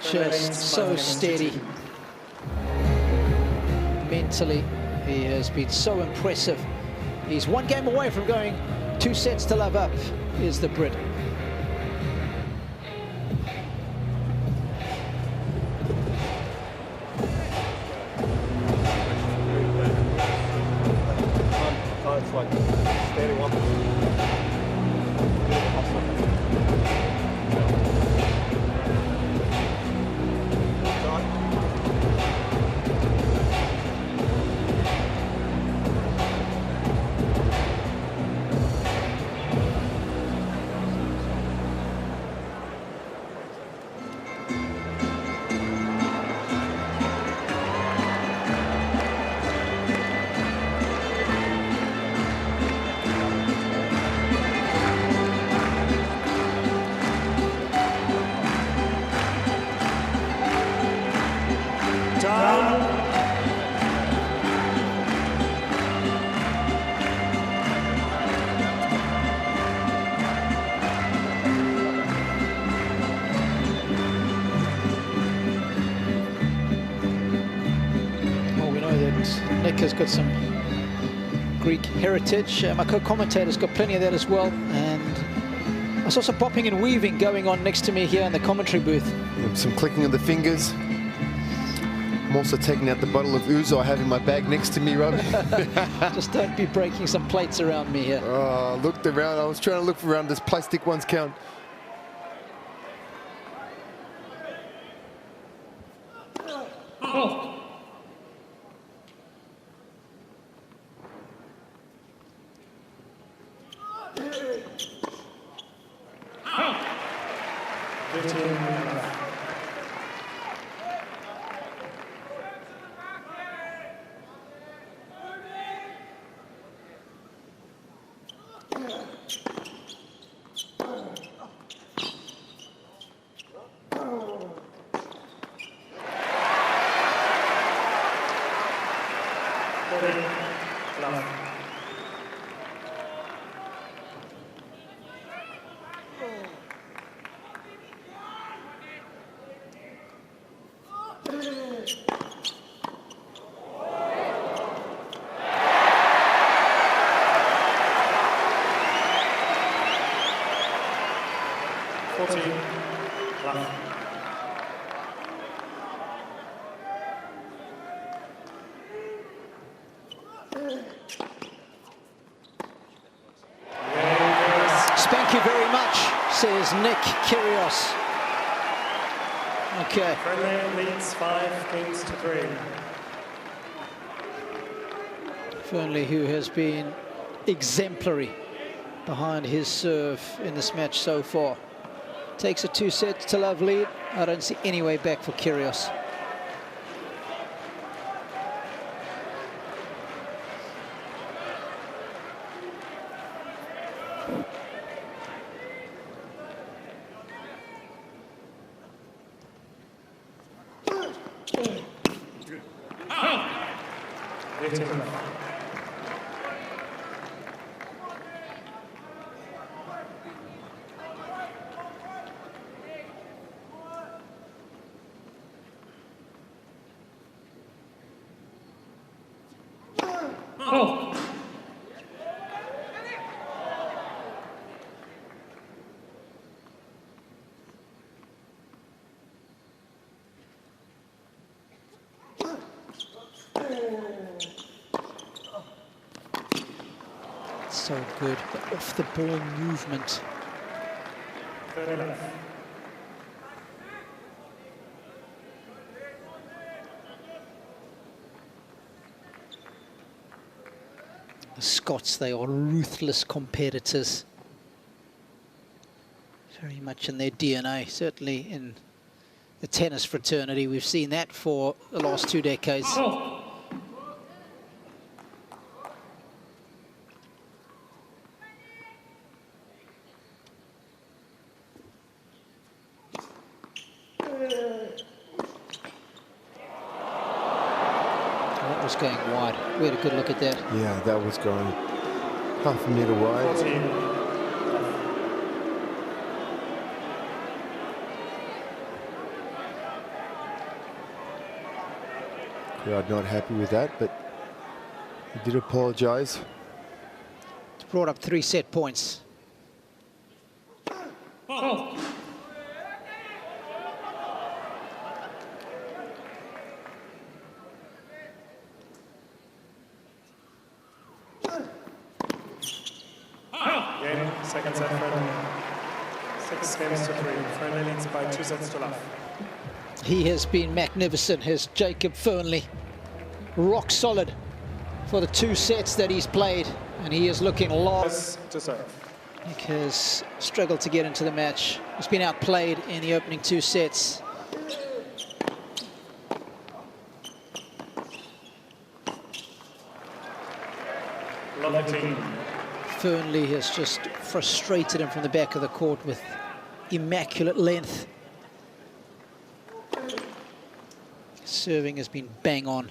Just so steady. Mentally, he has been so impressive. He's 1 game away from going 2 sets to love up, is the Brit. It's like standing up. Nick has got some Greek heritage. My co-commentator's got plenty of that as well. And I saw some popping and weaving going on next to me here in the commentary booth. Some clicking of the fingers. I'm also taking out the bottle of ouzo I have in my bag next to me, Rob. Just don't be breaking some plates around me here. Oh, I looked around. I was trying to look around. Does plastic ones count? Oh. 14, love. Thank you very much, says Nick Kyrgios. Okay. Fearnley leads 5 games to 3. Fearnley, who has been exemplary behind his serve in this match so far, takes a 2-set-to-love lead. I don't see any way back for Kyrgios. So good, the off-the-ball movement. The Scots, they are ruthless competitors. Very much in their DNA, certainly in the tennis fraternity. We've seen that for the last 2 decades. Going wide. We had a good look at that. Yeah, that was going half a metre wide. 14. Crowd not happy with that, but he did apologise. It's brought up 3 set points. Second set, Fearnley. 6 games to 3. Fearnley leads by 2 sets to love. He has been magnificent, has Jacob Fearnley. Rock solid for the 2 sets that he's played, and he is looking lost. To serve. Nick has struggled to get into the match. He's been outplayed in the opening 2 sets. Lovely team. Fearnley has just frustrated him from the back of the court with immaculate length. Serving has been bang on.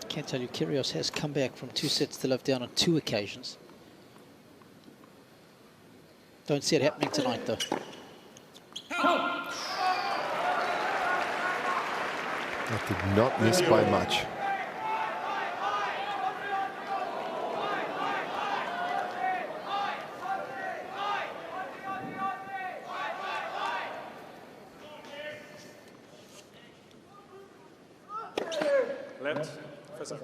Can't tell you, Kyrgios has come back from 2 sets to love down on 2 occasions. Don't see it happening tonight, though. That did not miss by much. Left for serve.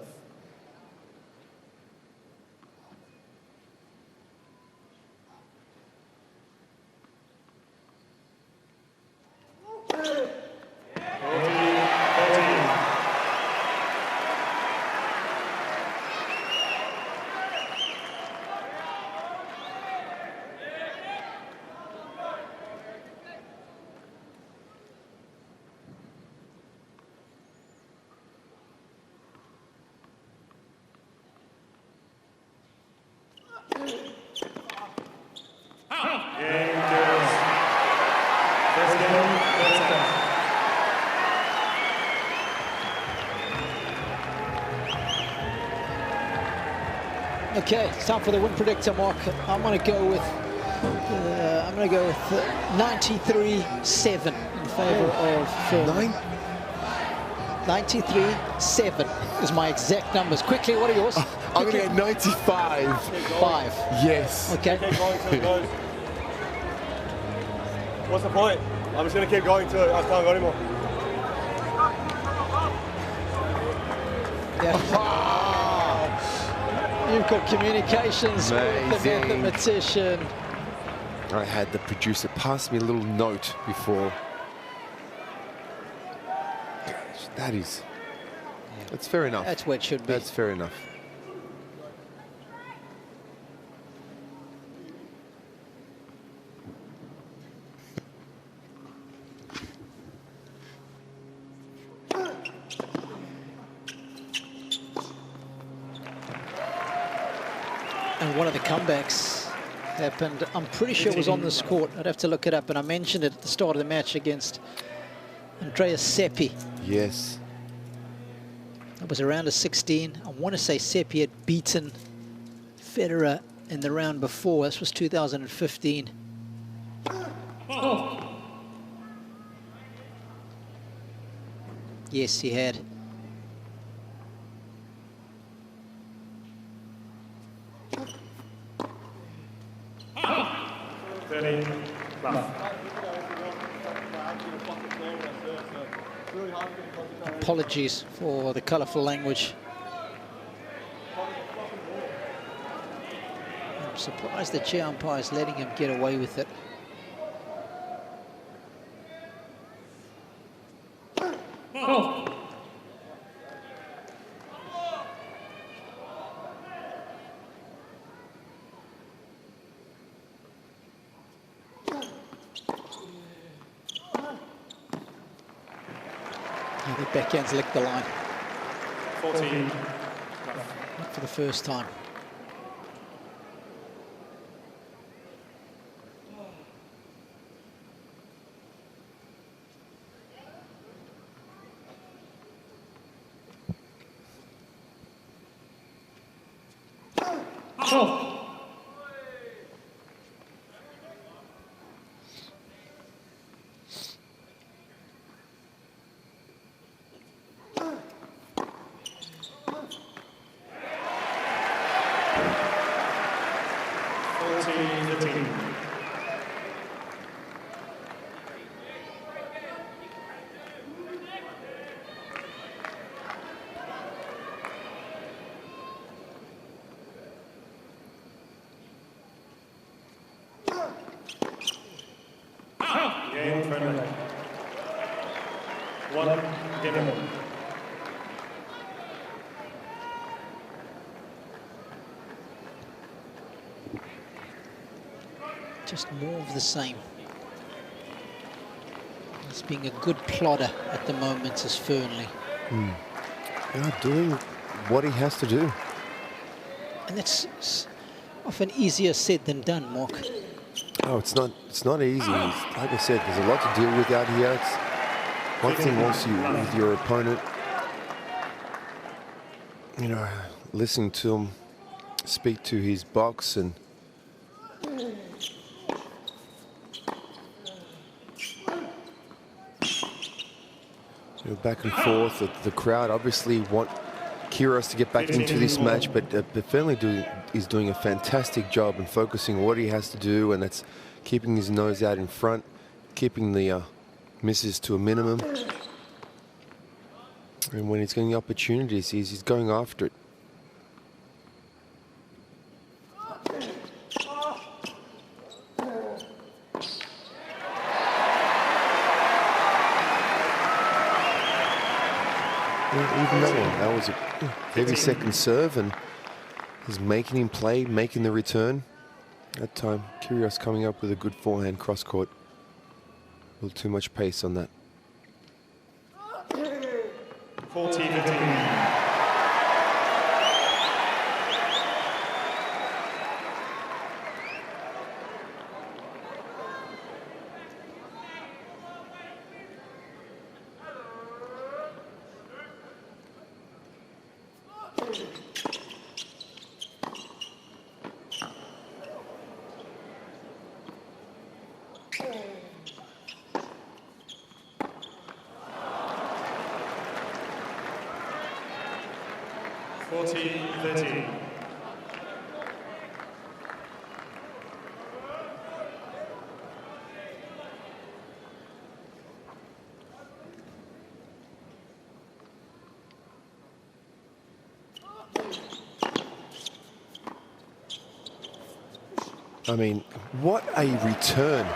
Okay, it's time for the win predictor, Mark. I'm going to go with 93-7 in favour of Fearnley. 93-7 is my exact numbers. Quickly, what are yours? I'm going to get 95. 5. Yes. Okay. Keep going till it goes. What's the point? I'm just going to keep going till I can't go anymore. Yeah. You've got communications with the mathematician. I had the producer pass me a little note before. Gosh, that's fair enough. That's what it should be. That's fair enough. And one of the comebacks happened, I'm pretty sure it was on this court. I'd have to look it up, and I mentioned it at the start of the match against Andreas Seppi. Yes. It was around a 16. I want to say Seppi had beaten Federer in the round before. This was 2015. Yes, he had. Apologies for the colourful language. I'm surprised the chair umpire is letting him get away with it. The backhand's licked the line. 14. Not for the first time. Game friendly. One game more. Just more of the same. He's being a good plodder at the moment as Fearnley. Yeah, doing what he has to do. And that's often easier said than done, Mark. Oh, it's not easy. Like I said, there's a lot to deal with out here. It's one thing once you with your opponent, you know, listening to him speak to his box and back and forth. The crowd obviously want Kyrgios to get back into this match, but Fearnley is doing a fantastic job in focusing on what he has to do, and that's keeping his nose out in front, keeping the misses to a minimum. And when he's getting opportunities, he's going after it. Even that was a heavy second serve, and he's making him play, making the return. That time, Kyrgios coming up with a good forehand cross court. A little too much pace on that. 14-15. 40-30. I mean, what a return.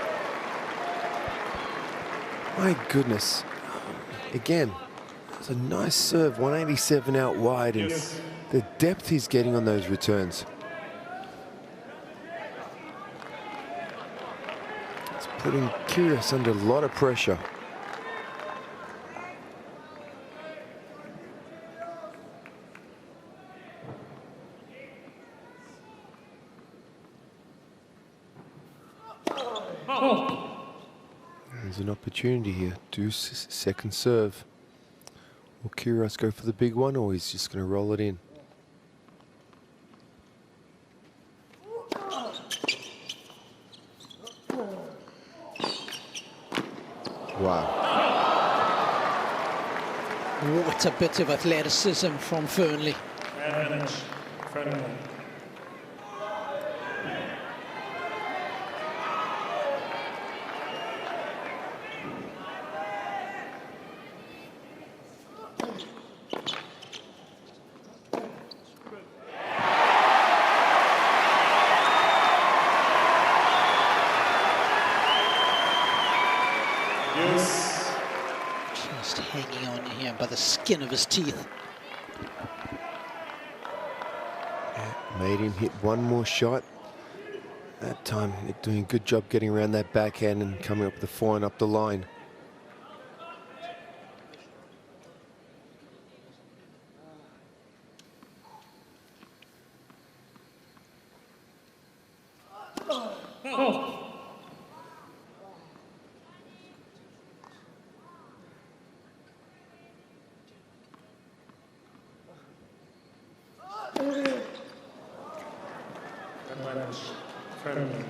My goodness. Again, it's a nice serve, 187 out wide, and the depth he's getting on those returns. It's putting Kyrgios under a lot of pressure. There's an opportunity here. Deuce, second serve. Will Kyrgios go for the big one, or he's just going to roll it in? Wow. What a bit of athleticism from Fearnley. Advantage, Fearnley. Just hanging on here by the skin of his teeth. Made him hit one more shot. That time, Nick doing a good job getting around that backhand and coming up with the forehand up the line. Advantage, Fearnley.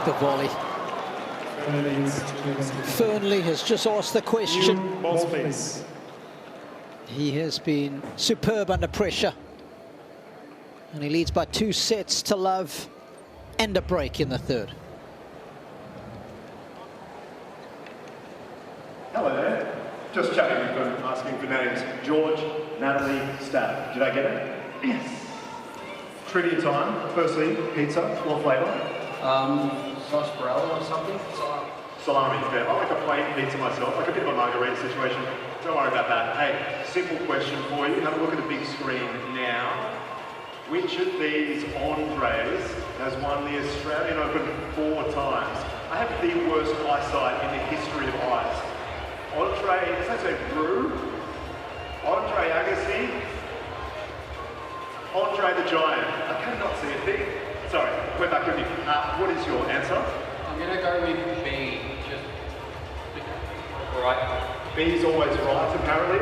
The volley. Fearnley has just asked the question. Ball space. He has been superb under pressure. And he leads by 2 sets to love and a break in the third. Hello there. Just chatting with them, asking for names. George, Natalie, Stab. Did I get it? Yes. Trivia time. Firstly, pizza. What flavour? Mozzarella or something? Salami, fair. I like a plain pizza myself, like a bit of a Margaret situation. Don't worry about that. Hey, simple question for you. Have a look at the big screen now. Which of these entrees has won the Australian Open 4 times? I have the worst eyesight in the history of eyes. Entree, does that say brew? Entree Agassi? Entree the Giant. I cannot see a thing. Sorry, we're back with you. What is your answer? I'm going to go with B. Just right. B is always right, apparently.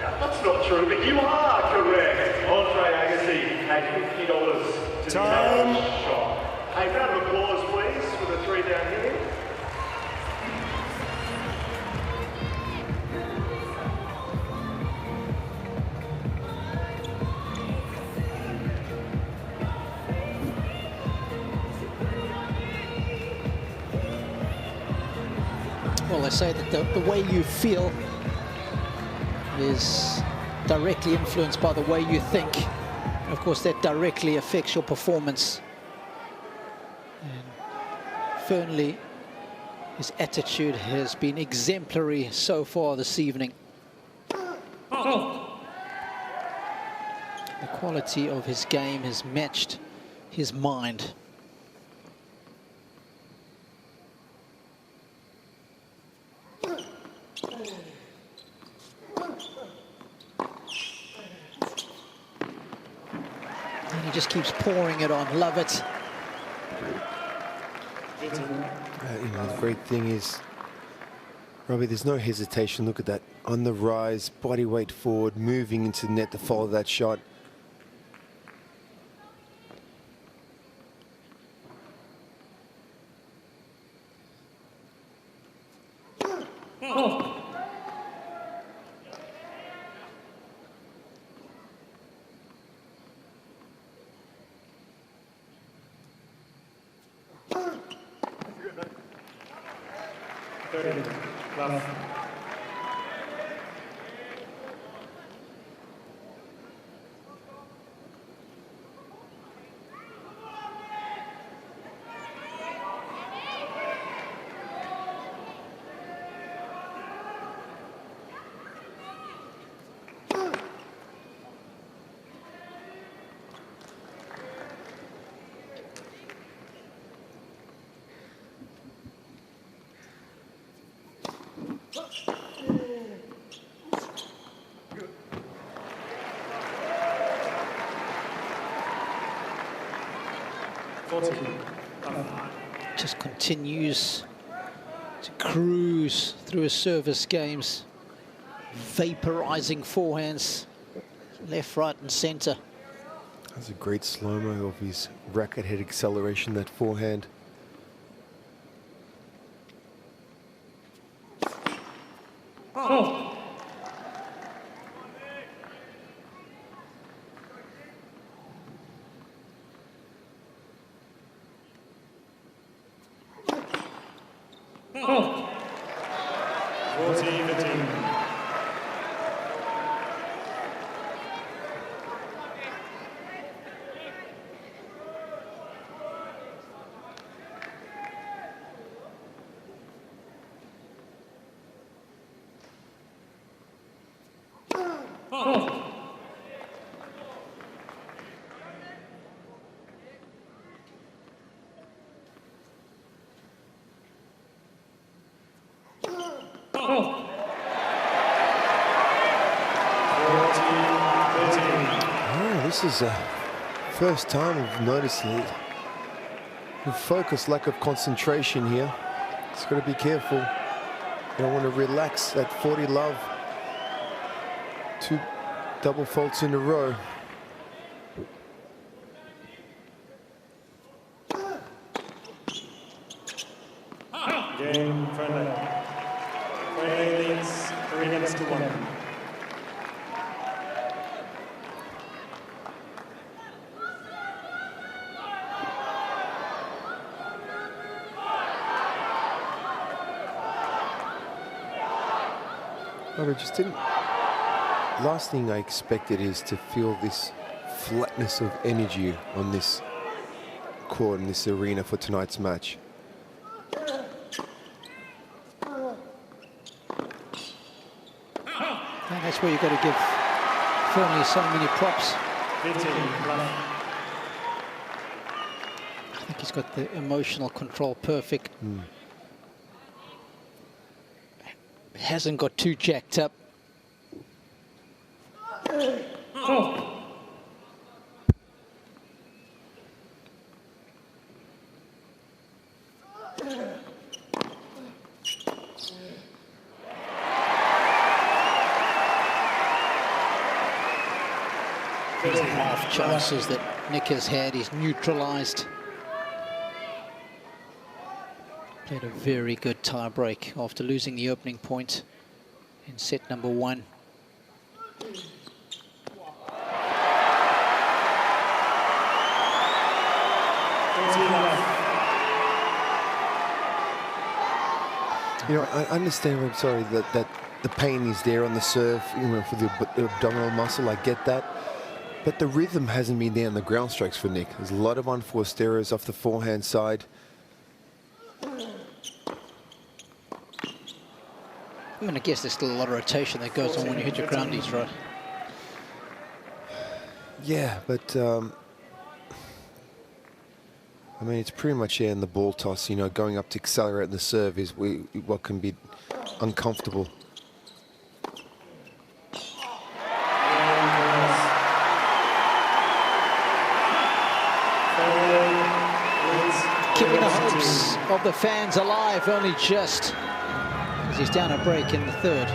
That's not true, but you are correct. Andre Agassi had $50 to Time. take a shot. Hey, round of applause, please, for the 3 down here. Well, they say that the way you feel is directly influenced by the way you think. Of course, that directly affects your performance. And Fearnley, his attitude has been exemplary so far this evening. The quality of his game has matched his mind. And he just keeps pouring it on. Love it. You know, the great thing is, Robbie, there's no hesitation. Look at that. On the rise, body weight forward, moving into the net to follow that shot. Just continues to cruise through his service games, vaporizing forehands, left, right, and center. That's a great slow-mo of his racket head acceleration, that forehand. This is the first time we've noticed the focus, lack of concentration here. It's got to be careful. You don't want to relax at 40 love. 2 double faults in a row. Game Fearnley. Fearnley leads 3-1. But I just didn't. Last thing I expected is to feel this flatness of energy on this court in this arena for tonight's match. And that's where you've got to give Fearnley so many props. I think he's got the emotional control perfect. Hasn't got too jacked up. These half chances that Nick has had, he's neutralized. Played a very good tie break after losing the opening point in set number 1. You know, I understand, I'm sorry, that the pain is there on the serve, you know, for the abdominal muscle, I get that. But the rhythm hasn't been there on the ground strokes for Nick. There's a lot of unforced errors off the forehand side. I mean, I guess there's still a lot of rotation that goes on when you hit your groundies, right? Yeah, but I mean, it's pretty much in the ball toss, you know, going up to accelerate the serve is what can be uncomfortable. Keeping the hopes of the fans alive, only just as he's down a break in the third.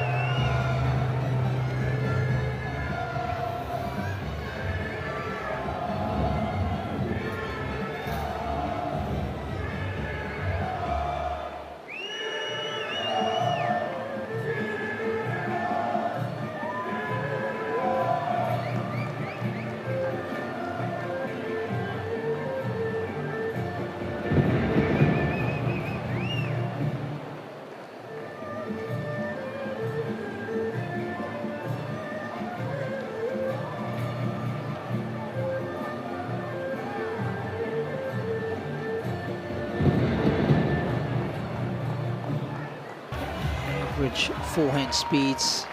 Average forehand speeds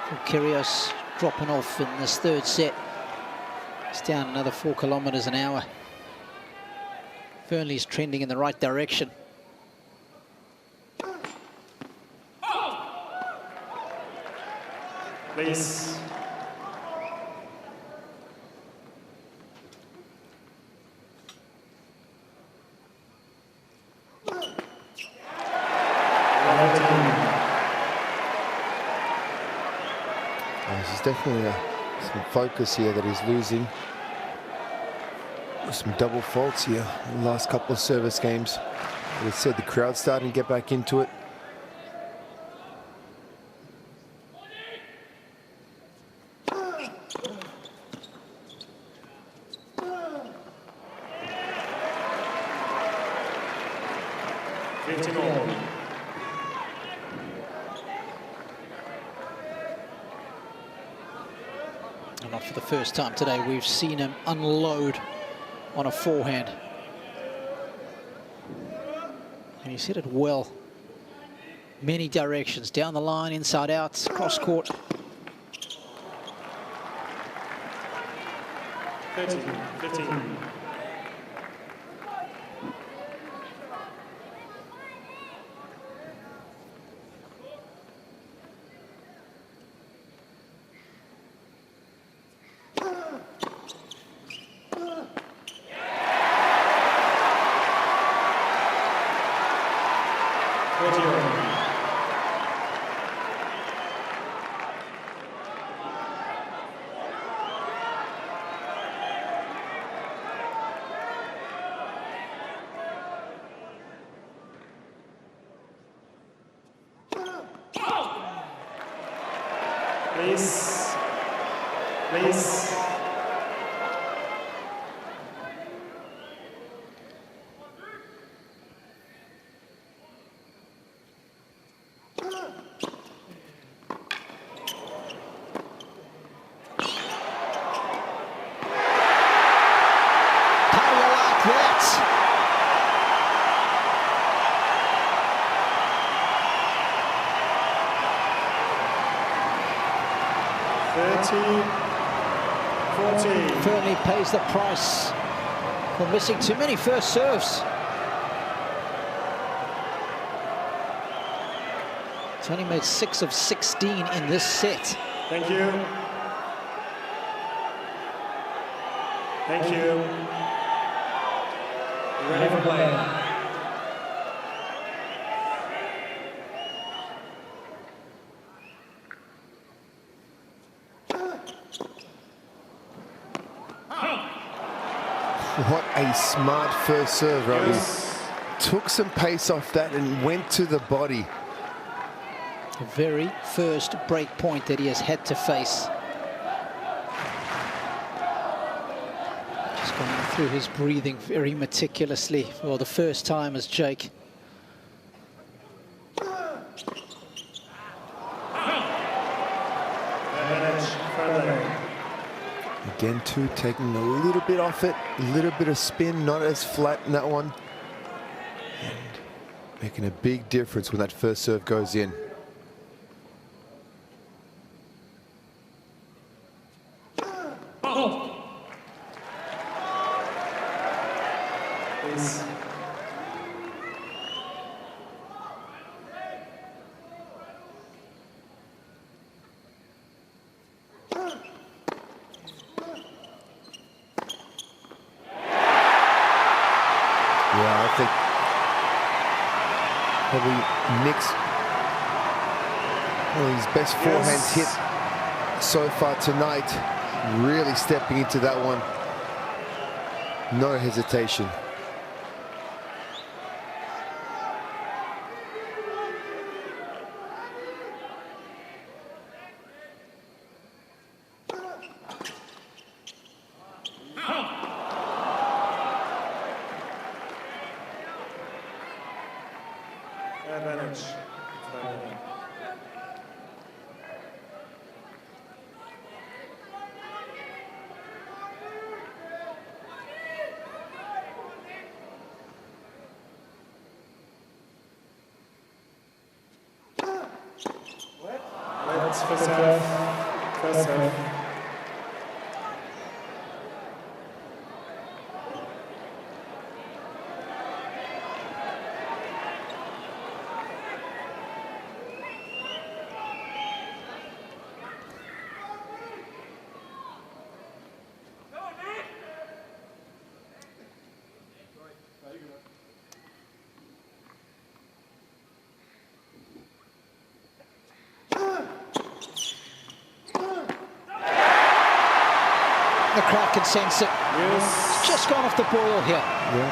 for Kyrgios dropping off in this third set. It's down another 4 kilometers an hour. Fearnley's trending in the right direction. Please. There's definitely some focus here that he's losing. There's some double faults here in the last couple of service games. As I said, the crowd's starting to get back into it. And not for the first time today, we've seen him unload on a forehand. And he's hit it well. Many directions, down the line, inside out, cross court. 15. Please. Please. How do you like that? Fearnley pays the price for missing too many first serves. He's only made 6 of 16 in this set. Thank you. Thank you. Ready for play. What a smart first serve, Robbie. Took some pace off that and went to the body. The very first break point that he has had to face. Just going through his breathing very meticulously for the first time as Jake. Again, too, taking a little bit off it, a little bit of spin, not as flat in that one. And making a big difference when that first serve goes in. please. Yeah, I think probably Nick's one of his best forehands hit so far tonight. Really stepping into that one. No hesitation. Advantage. Let's first serve. First serve. The crowd can sense it. Yes. It's just gone off the boil here. Yeah.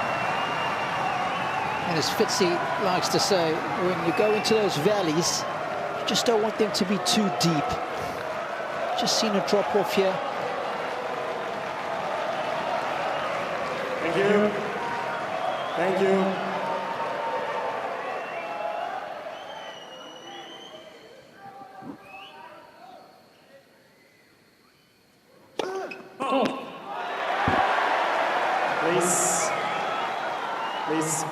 And as Fitzy likes to say, when you go into those valleys, you just don't want them to be too deep. Just seen a drop off here. Thank you. Thank you. Please. Please.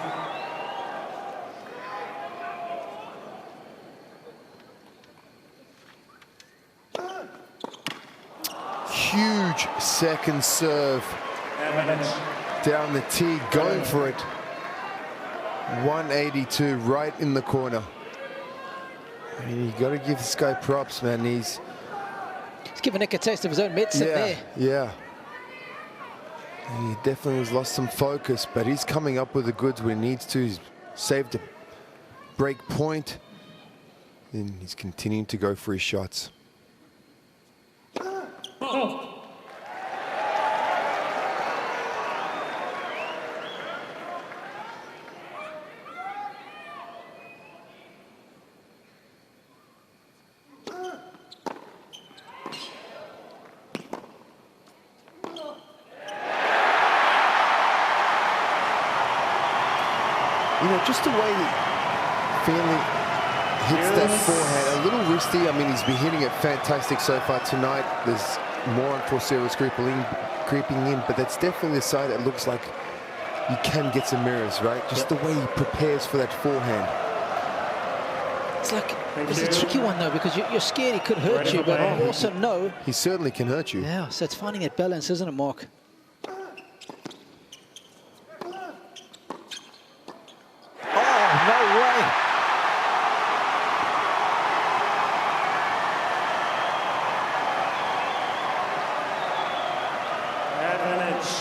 Huge second serve. Advantage. Down the tee, going for it. 182 right in the corner. I mean, you got to give this guy props, man. He's giving Nick a taste of his own medicine there. Yeah. He definitely has lost some focus, but he's coming up with the goods when he needs to. He's saved a break point, and he's continuing to go for his shots. You know, just the way that Fearnley hits that forehand, a little risky. I mean, he's been hitting it fantastic so far tonight. There's more unforeseeables creeping in, but that's definitely the side that looks like you can get some mirrors, right? Just the way he prepares for that forehand. It's like, it's a tricky one though, because you're scared he could hurt you, but you also know. He certainly can hurt you. Yeah, so it's finding that balance, isn't it, Mark? No way. Advantage.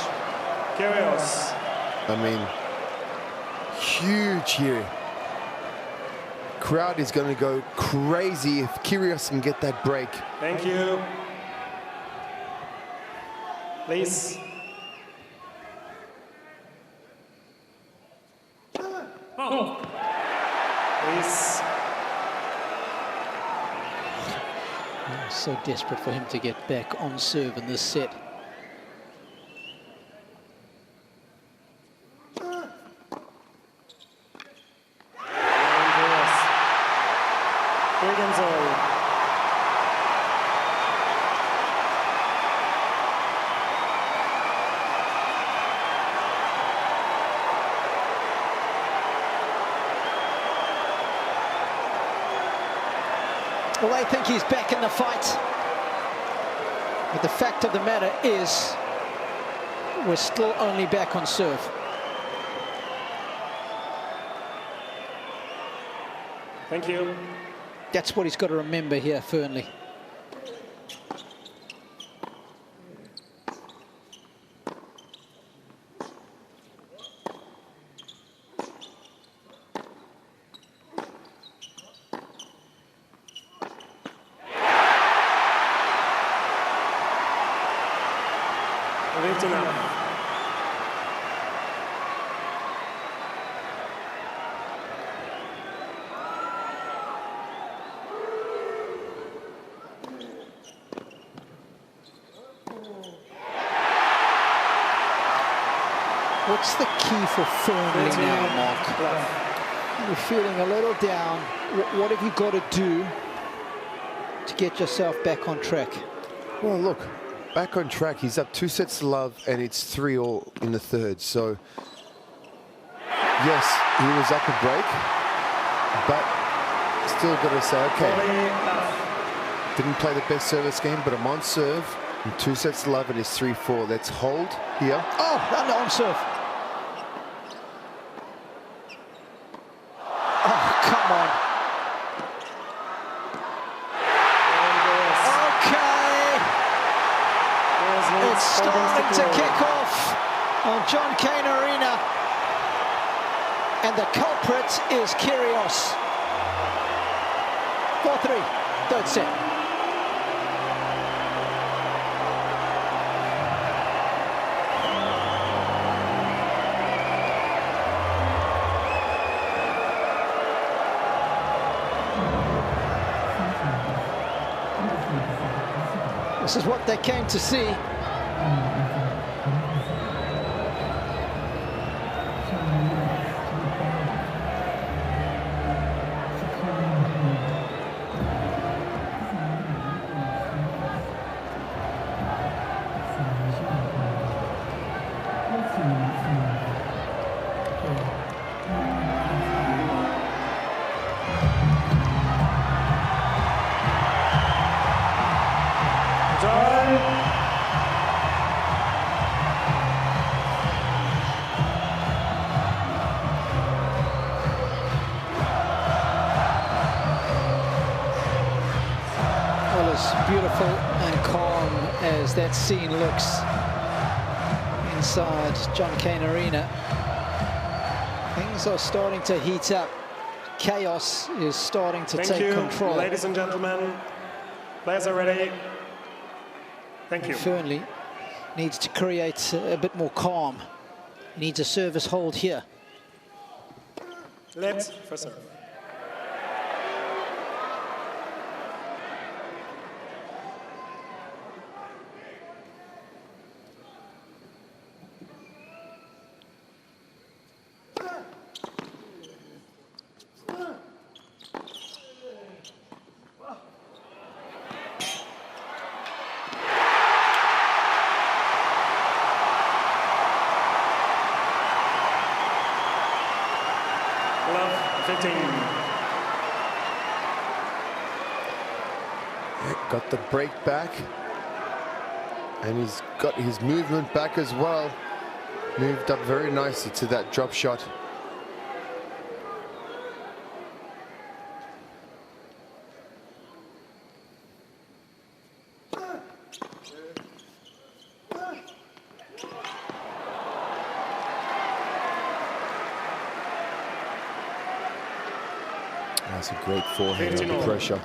Kyrgios. I mean, huge here. Crowd is going to go crazy if Kyrgios can get that break. Thank you. Please. Please. So desperate for him to get back on serve in this set. Well, I think he's back in the fight. But the fact of the matter is, we're still only back on serve. Thank you. That's what he's got to remember here, Fearnley. Lifting up. What's the key for Fearnley now, Mark? You're feeling a little down. What have you got to do to get yourself back on track? Well, look, back on track. He's up 2 sets to love, and it's 3-all in the third. So, yes, he was up a break, but still got to say, okay, didn't play the best service game, but I'm on serve. And 2 sets to love, and it's 3-4. Let's hold here. Oh, under on serve. Oh, come on. It's starting to kick off on Cain Arena, and the culprit is Kyrgios. 4-3, third set. This is what they came to see. Beautiful and calm as that scene looks inside Cain Arena. Things are starting to heat up. Chaos is starting to take control. Ladies and gentlemen. Players are ready. Thank you. Fearnley needs to create a bit more calm. He needs a service hold here. Let's for serve. Got the break back, and he's got his movement back as well. Moved up very nicely to that drop shot. That's a great forehand under pressure.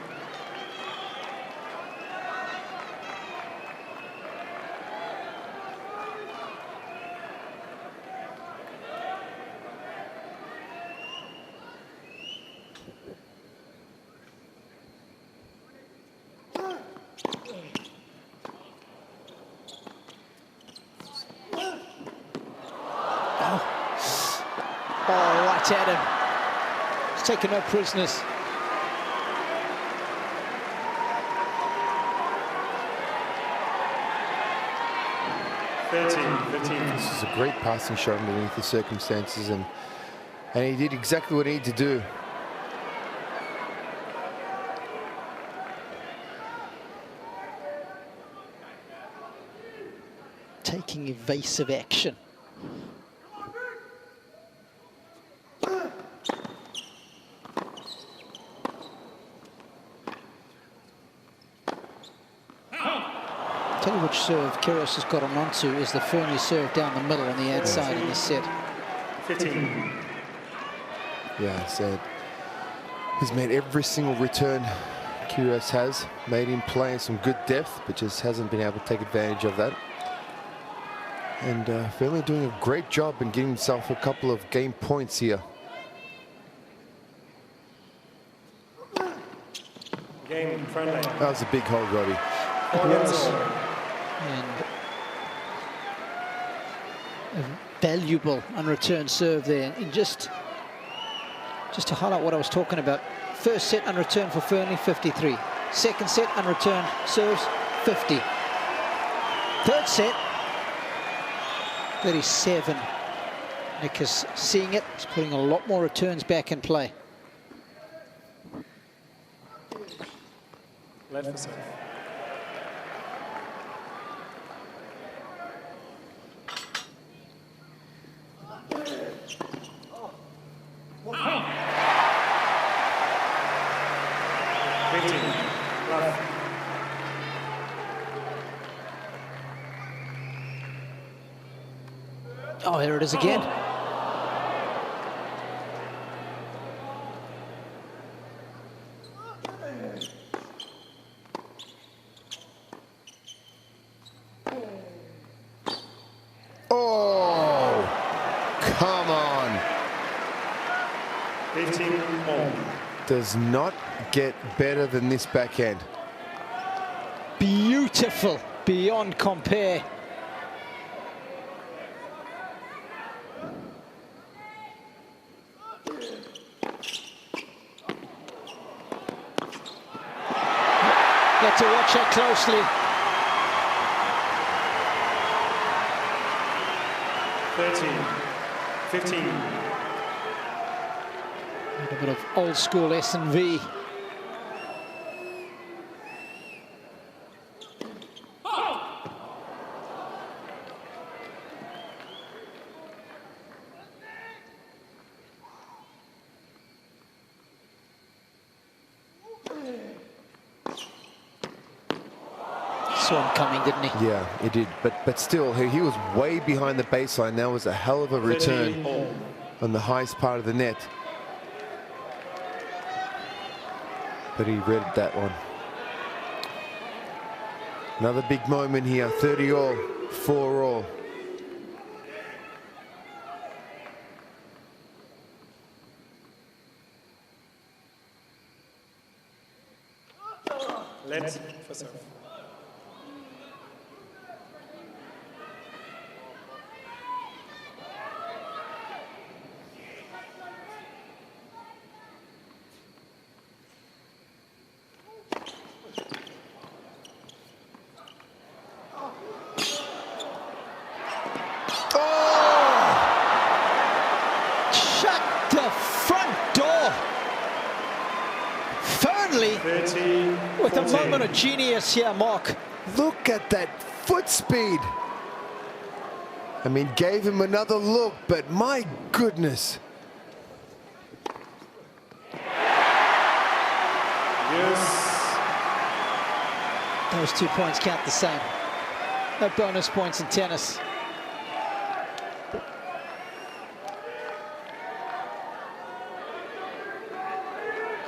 At him. He's taken no prisoners. This is a great passing shot underneath the circumstances, and he did exactly what he needed to do. Taking evasive action. which serve Kyrgios has got onto is the Fearnley serve down the middle on the outside in this set. 15. Yeah, so he's made every single return Kyrgios has made him play some good depth, but just hasn't been able to take advantage of that. And Fearnley doing a great job in getting himself a couple of game points here. Game friendly. That was a big hold, Robbie. And a valuable unreturned serve there. And just to highlight what I was talking about, first set unreturned for Fearnley, 53. Second set unreturned serves, 50. Third set, 37. Nick is seeing it. He's putting a lot more returns back in play. Left for serve. Oh, here it is again. Oh, come on. 15 all. Does not get better than this backhand. Beautiful, beyond compare. Got to watch that closely. 13, 15. A little bit of old school S&V. Saw him coming, didn't he? Yeah, he did. But still, he was way behind the baseline. That was a hell of a return on the highest part of the net. But he read that one. Another big moment here. 30 all, 4 all. Left for serve. With a moment of genius here, Mark. Look at that foot speed. I mean, gave him another look, but my goodness. Yes. Those 2 points count the same. No bonus points in tennis.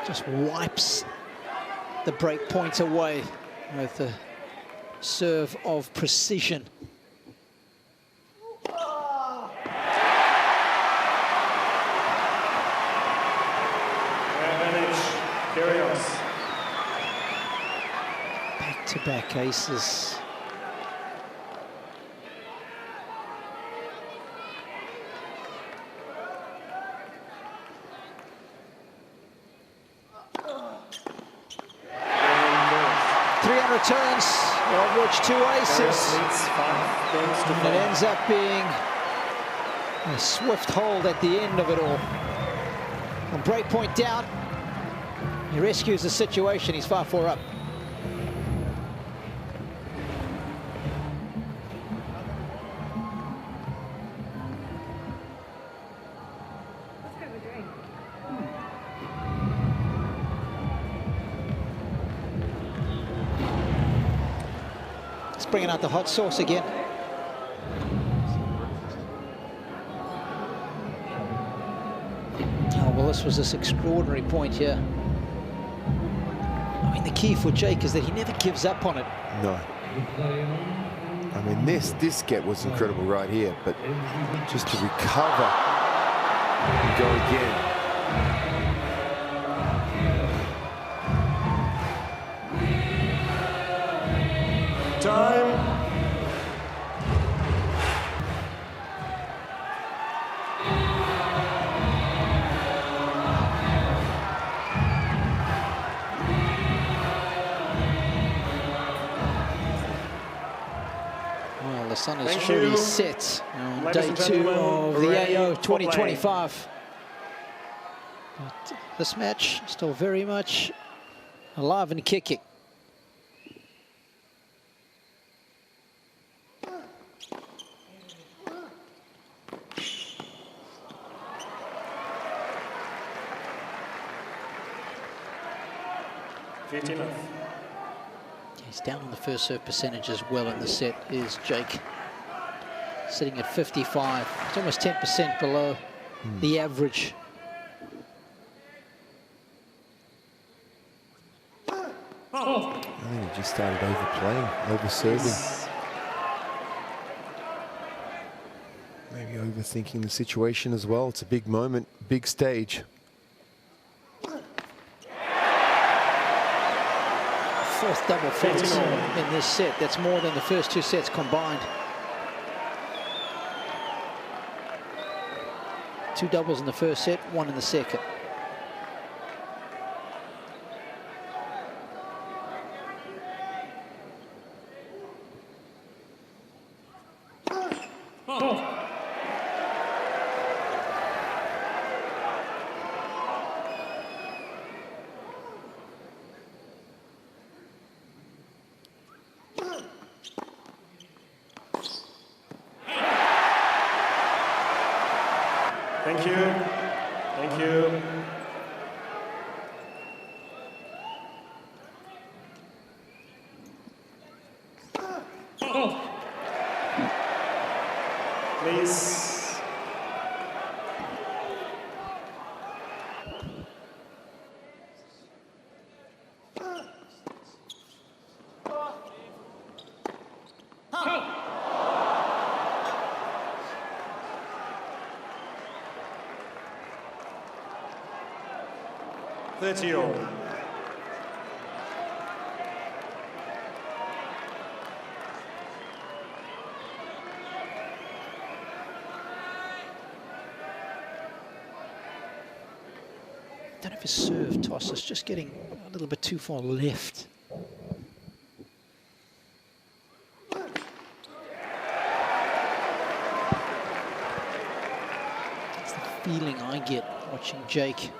Just wipes the break point away with a serve of precision. Kyrgios. Back-to-back aces. Returns, of which 2 aces. And it ends up being a swift hold at the end of it all. From break point down, he rescues the situation. He's 5-4 up. bringing out the hot sauce again. Oh, well, this was this extraordinary point here. I mean, the key for Jake is that he never gives up on it. No. I mean, this get was incredible right here, but just to recover and go again. Time. Well, the sun is Thank truly you. set on Ladies day and 2 gentlemen, of the ready AO for play. 2025. But this match still very much alive and kicking. He's down on the first serve percentage as well in the set is Jake. Sitting at 55. It's almost 10% below the average. I think he just started overplaying, over-serving. Maybe overthinking the situation as well. It's a big moment, big stage. Fourth double fault in this set. That's more than the first 2 sets combined. 2 doubles in the first set, 1 in the second. Thank you. Thank you. Please. All. Don't know if his serve toss is just getting a little bit too far left. That's the feeling I get watching Jake.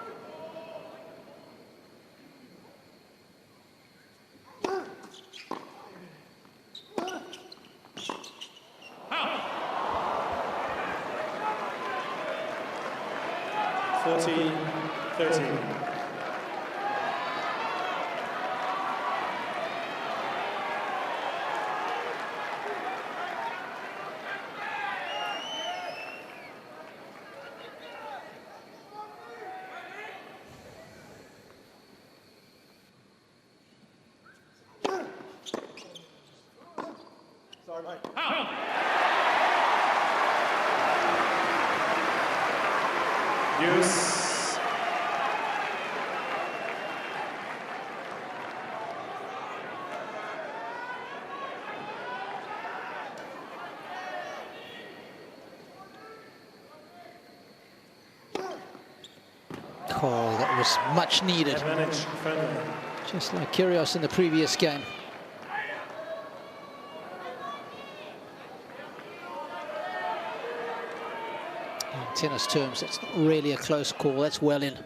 Sorry, mate. Use. Oh, that was much needed. Advantage, Fearnley. Just like Kyrgios in the previous game. In tennis terms, it's not really a close call. That's well in.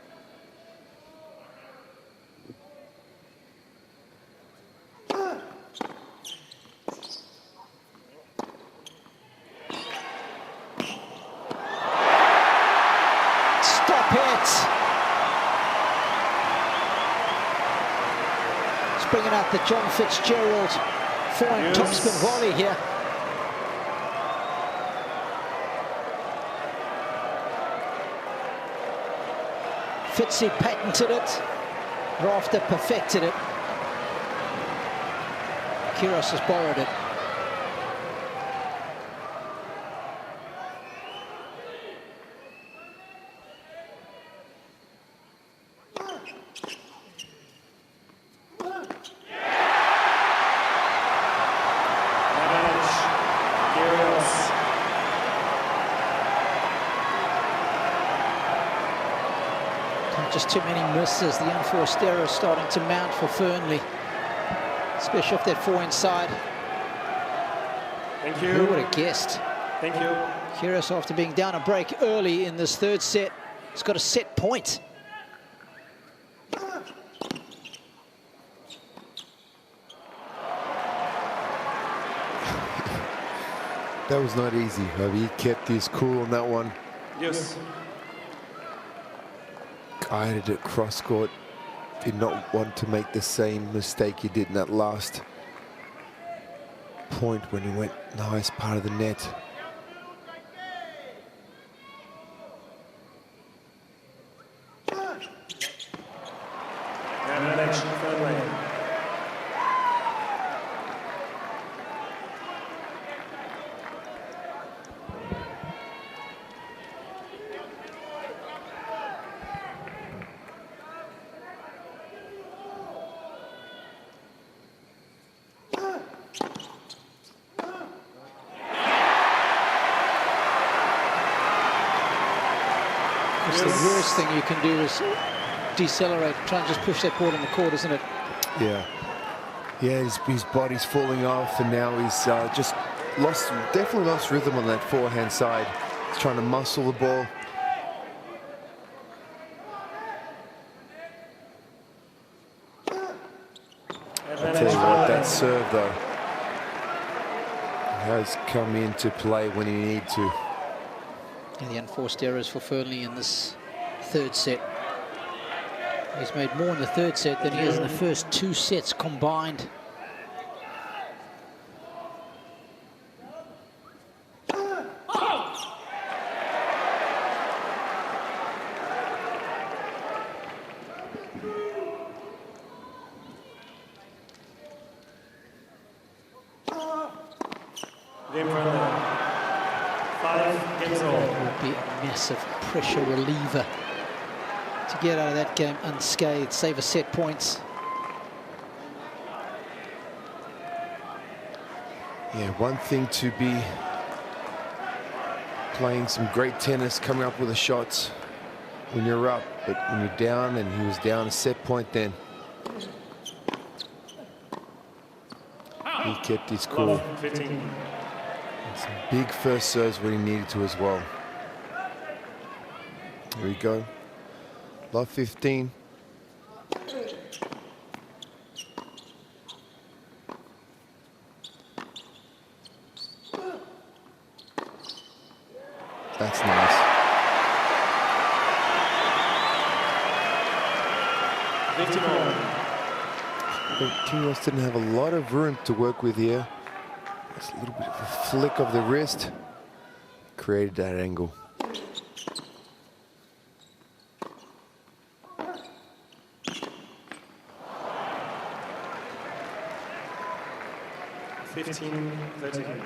Stop it! It's bringing out the John Fitzgerald Forehand topspin volley here. Fitzy patented it. Rafter perfected it. Kyrgios has borrowed it. Just too many misses. The unforced error starting to mount for Fearnley, especially off that forehand side. Thank you. Who would have guessed? Thank you. Kyrgios, after being down a break early in this third set, has got a set point. That was not easy, Robbie. He kept his cool on that one. Yes. Guided it cross court. Did not want to make the same mistake he did in that last point when he went in the highest part of the net. The worst thing you can do is decelerate, try and just push that ball in the court, isn't it? Yeah. Yeah, his body's falling off, and now he's just definitely lost rhythm on that forehand side. He's trying to muscle the ball. I'll tell you what, that serve though has come into play when he needs to. And the unforced errors for Fearnley in this third set. He's made more in the third set than he has in the first two sets combined. Massive pressure reliever to get out of that game unscathed, save a set points. Yeah, one thing to be playing some great tennis, coming up with the shots when you're up, but when you're down, and he was down a set point then. He kept his cool. And some big first serves when he needed to as well. Here we go. Love 15. That's nice. 51. Kyrgios didn't have a lot of room to work with here. Just a little bit of a flick of the wrist created that angle. 15-13.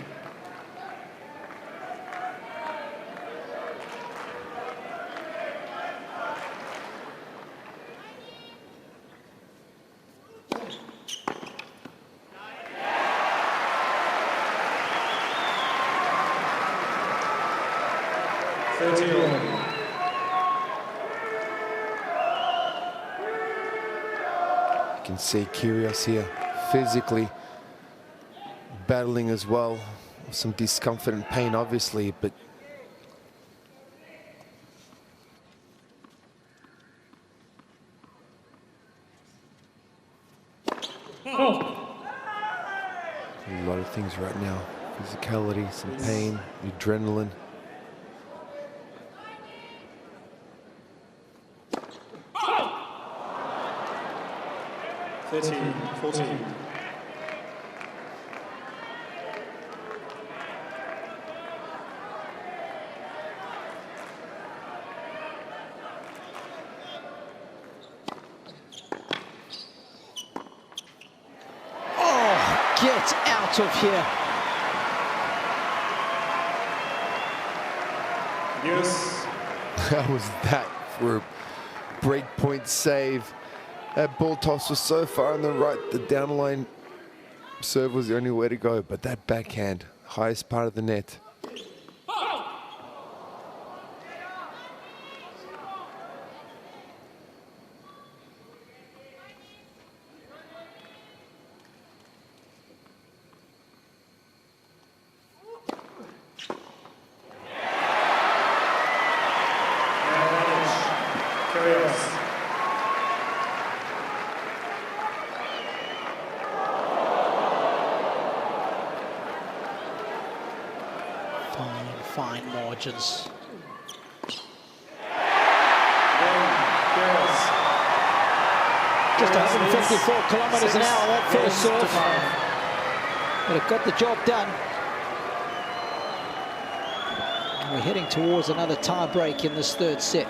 You can see Kyrgios here physically battling as well. Some discomfort and pain, obviously, but a lot of things right now. Physicality, some pain, adrenaline. out of here. Yes. How was that for a breakpoint save? That ball toss was so far on the right, the downline serve was the only way to go, but that backhand, highest part of the net. Kyrgios. Fine margins. Kyrgios. Just 154 kilometers an hour that first serve. But it got the job done. And we're heading towards another tie break in this third set.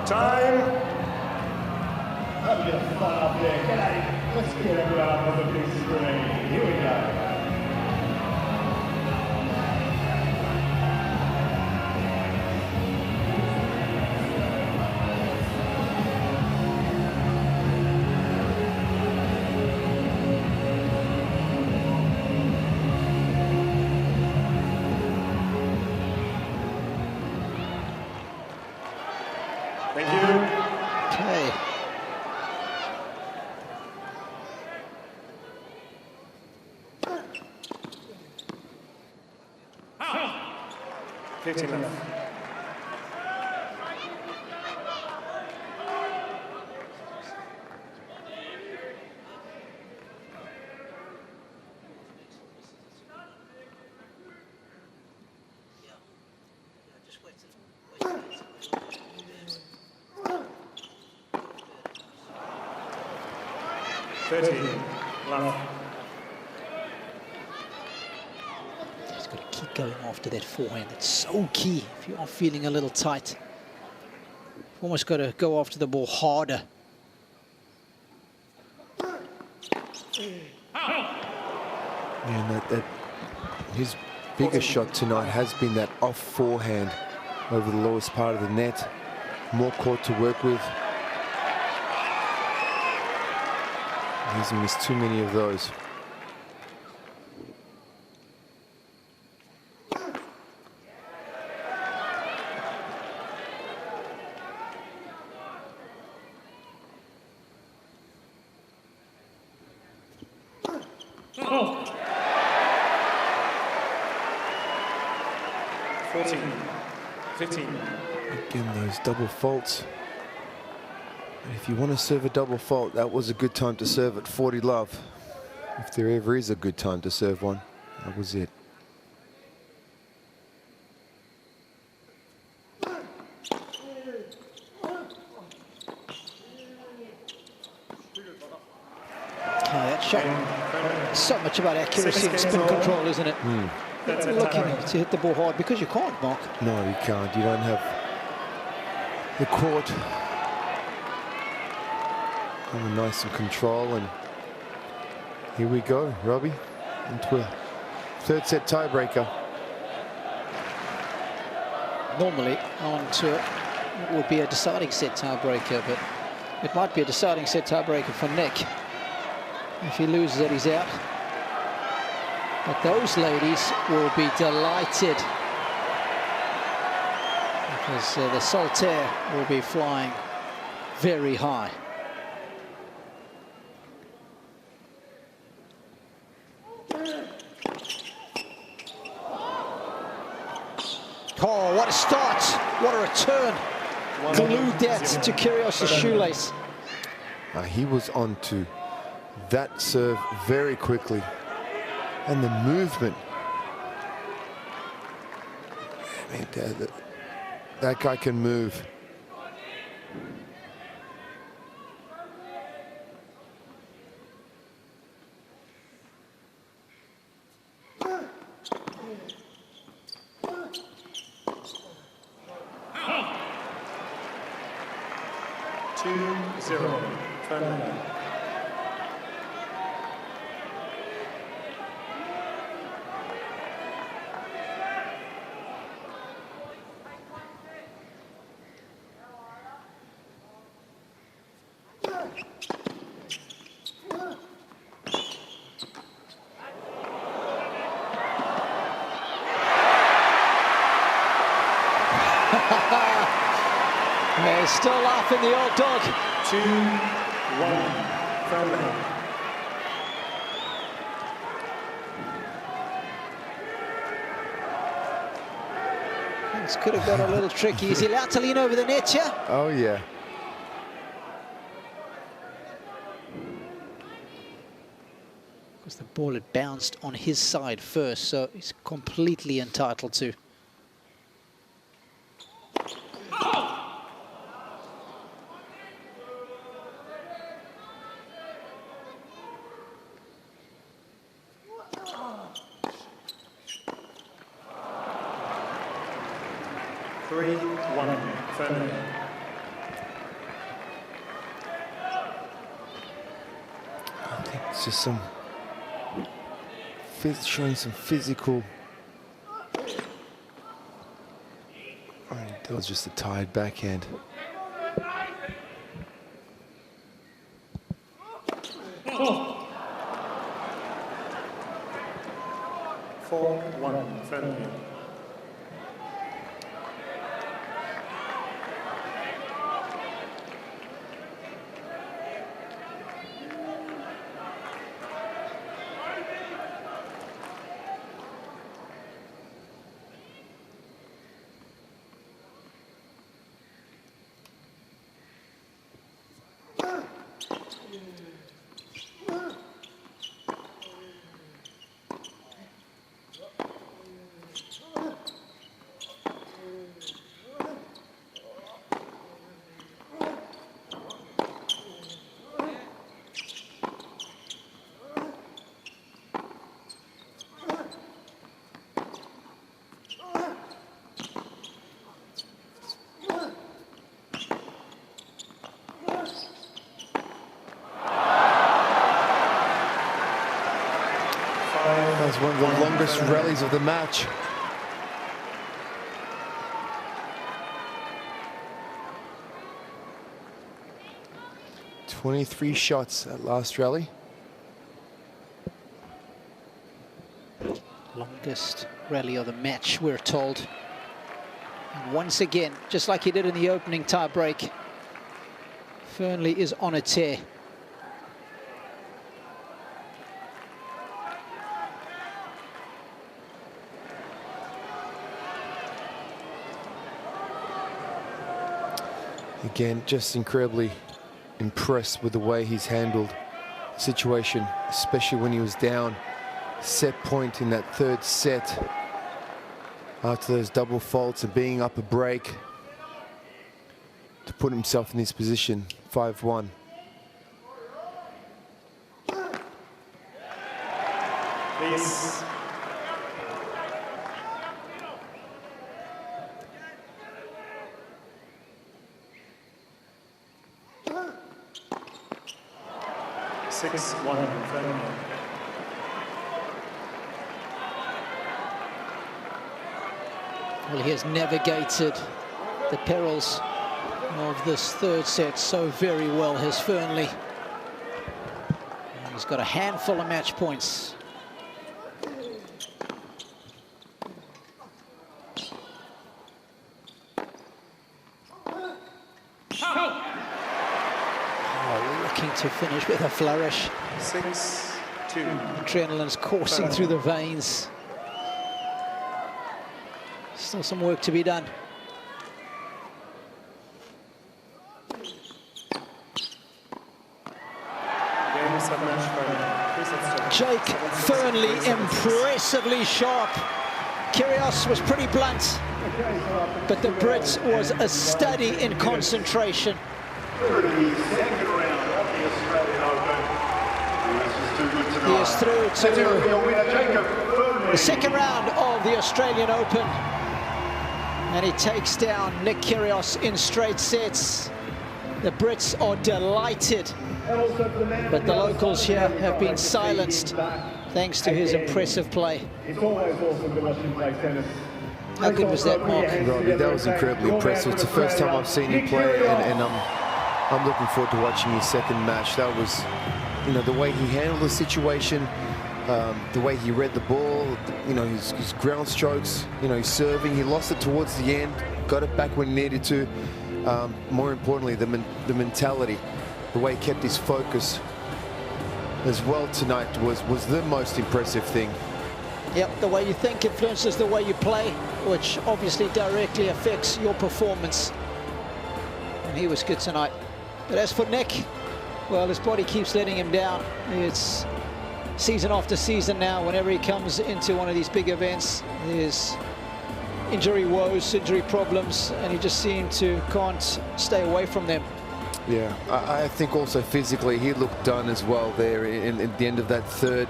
Time. Let's get everyone up on the big screen. Here we go. Thank you. Okay. Fifteen left. Left. He's got to keep going after that forehand. It's so key if you are feeling a little tight. You've almost got to go after the ball harder. And his biggest shot tonight has been that off forehand over the lowest part of the net. More court to work with. He hasn't missed too many of those. Oh. 14, 15. Again, those double faults. And if you want to serve a double fault, that was a good time to serve at 40 love. If there ever is a good time to serve one, that was it. That shot, so much about accuracy and spin control, isn't it? Looking to hit the ball hard because you can't, Mark. No, you can't. You don't have the court. Oh, nice and control, and here we go, Robbie, into a third set tiebreaker. Normally on to it would be a deciding set tiebreaker, but it might be a deciding set tiebreaker for Nick. If he loses it, he's out. But those ladies will be delighted because the Saltaire will be flying very high. Oh, what a start. What a return. Glued that to Kyrgios' shoelace. He was on to that serve very quickly. And the movement. I mean, that guy can move. They're still laughing, the old dog. 2-1 friendly. Things could have got a little tricky. Is he allowed to lean over the net here? Oh, yeah. Because the ball had bounced on his side first, so he's completely entitled to. It's just some showing some physical. That was just a tired backhand. Oh. 4-1 friendly. That was one of the longest rallies of the match. "23 shots at last rally." Longest rally of the match, we're told. And once again, just like he did in the opening tie break, Fearnley is on a tear. Again, just incredibly impressed with the way he's handled the situation, especially when he was down set point in that third set after those double faults and being up a break to put himself in this position. 5-1. Please. Well, he has navigated the perils of this third set so very well, has Fearnley. And he's got a handful of match points. Looking to finish with a flourish. 6-2. Adrenaline's coursing through the veins. Still some work to be done. Jacob Fearnley impressively sharp. Kyrgios was pretty blunt, but the Brit was a study in concentration. He is through to the second round of the Australian Open, and he takes down Nick Kyrgios in straight sets. The Brits are delighted, but the locals here have been silenced thanks to his impressive play. How good was that, Mark? Robbie, that was incredibly impressive. It's the first time I've seen him play, and I'm looking forward to watching his second match. That was, you know, the way he handled the situation, the way he read the ball, you know, his ground strokes, you know, his serving. He lost it towards the end, got it back when he needed to. More importantly, the mentality, the way he kept his focus as well tonight was the most impressive thing. Yep, the way you think influences the way you play, which obviously directly affects your performance. And he was good tonight. But as for Nick, well, his body keeps letting him down. It's season after season now. Whenever he comes into one of these big events, there's injury woes, injury problems, and he just seemed to can't stay away from them. Yeah, I think also physically he looked done as well there in the end of that third.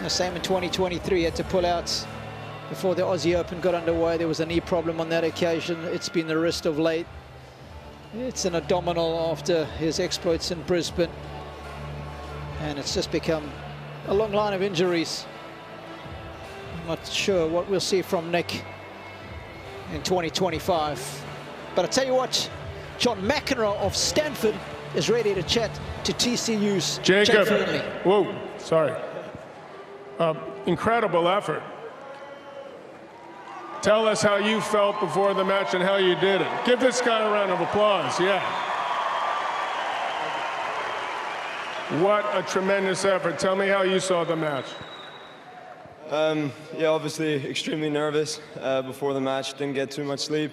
Same in 2023, he had to pull out before the Aussie Open got underway. There was a knee problem on that occasion. It's been the wrist of late. It's an abdominal after his exploits in Brisbane. And it's just become a long line of injuries. I'm not sure what we'll see from Nick in 2025. But I tell you what, John McEnroe of Stanford is ready to chat to TCU's Jacob Fearnley. Whoa, sorry. Incredible effort. Tell us how you felt before the match and how you did it. Give this guy a round of applause, yeah. What a tremendous effort. Tell me how you saw the match. Yeah, obviously extremely nervous before the match. Didn't get too much sleep.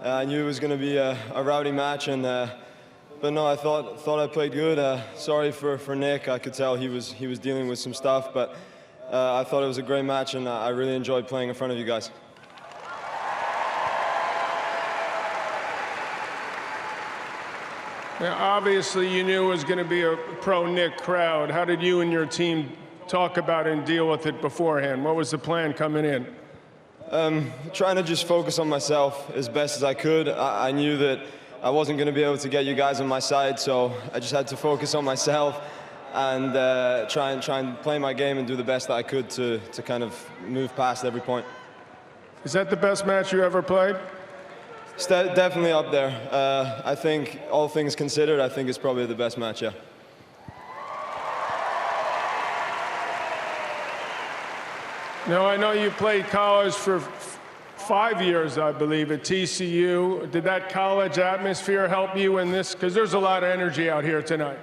I knew it was going to be a rowdy match, and but no, I thought I played good. Sorry for Nick. I could tell he was dealing with some stuff, but I thought it was a great match, and I really enjoyed playing in front of you guys. Now, obviously, you knew it was going to be a pro-Nick crowd. How did you and your team talk about and deal with it beforehand? What was the plan coming in? Trying to just focus on myself as best as I could. I knew that I wasn't going to be able to get you guys on my side, so I just had to focus on myself and try and play my game and do the best that I could to kind of move past every point. Is that the best match you ever played? It's definitely up there. I think, all things considered, I think it's probably the best match, yeah. Now, I know you played college for 5 years, I believe, at TCU. Did that college atmosphere help you in this? Because there's a lot of energy out here tonight.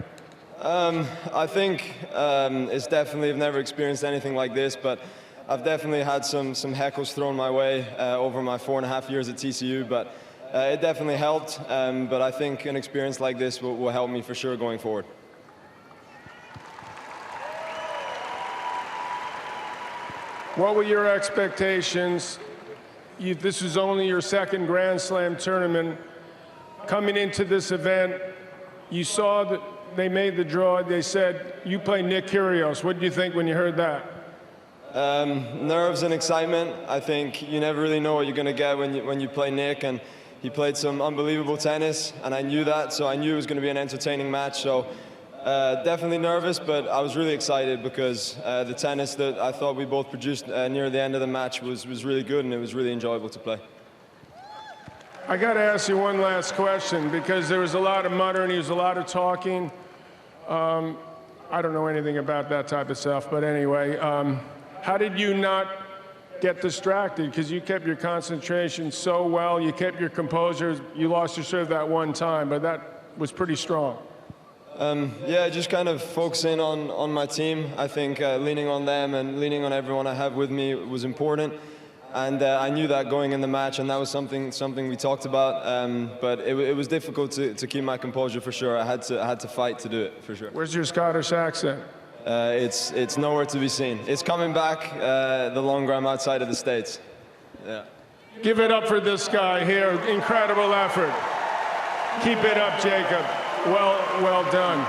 I think it's definitely, I've never experienced anything like this, but I've definitely had some heckles thrown my way over my 4.5 years at TCU, but it definitely helped. But I think an experience like this will help me for sure going forward. What were your expectations? This was only your second Grand Slam tournament. Coming into this event, you saw that they made the draw. They said, you play Nick Kyrgios. What did you think when you heard that? Nerves and excitement. I think you never really know what you're going to get when you play Nick, and he played some unbelievable tennis, and I knew that, so I knew it was going to be an entertaining match. So definitely nervous, but I was really excited because the tennis that I thought we both produced near the end of the match was really good, and it was really enjoyable to play. I got to ask you one last question, because there was a lot of muttering, there was a lot of talking. I don't know anything about that type of stuff, but anyway, how did you not get distracted? Because you kept your concentration so well, you kept your composure. You lost your serve that one time, but that was pretty strong. Yeah, just kind of focusing on my team. I think leaning on them and leaning on everyone I have with me was important. And I knew that going in the match, and that was something we talked about. But it was difficult to keep my composure for sure. I had to fight to do it for sure. Where's your Scottish accent? It's nowhere to be seen. It's coming back the longer I'm outside of the States. Yeah. Give it up for this guy here. Incredible effort. Keep it up, Jacob. Well done.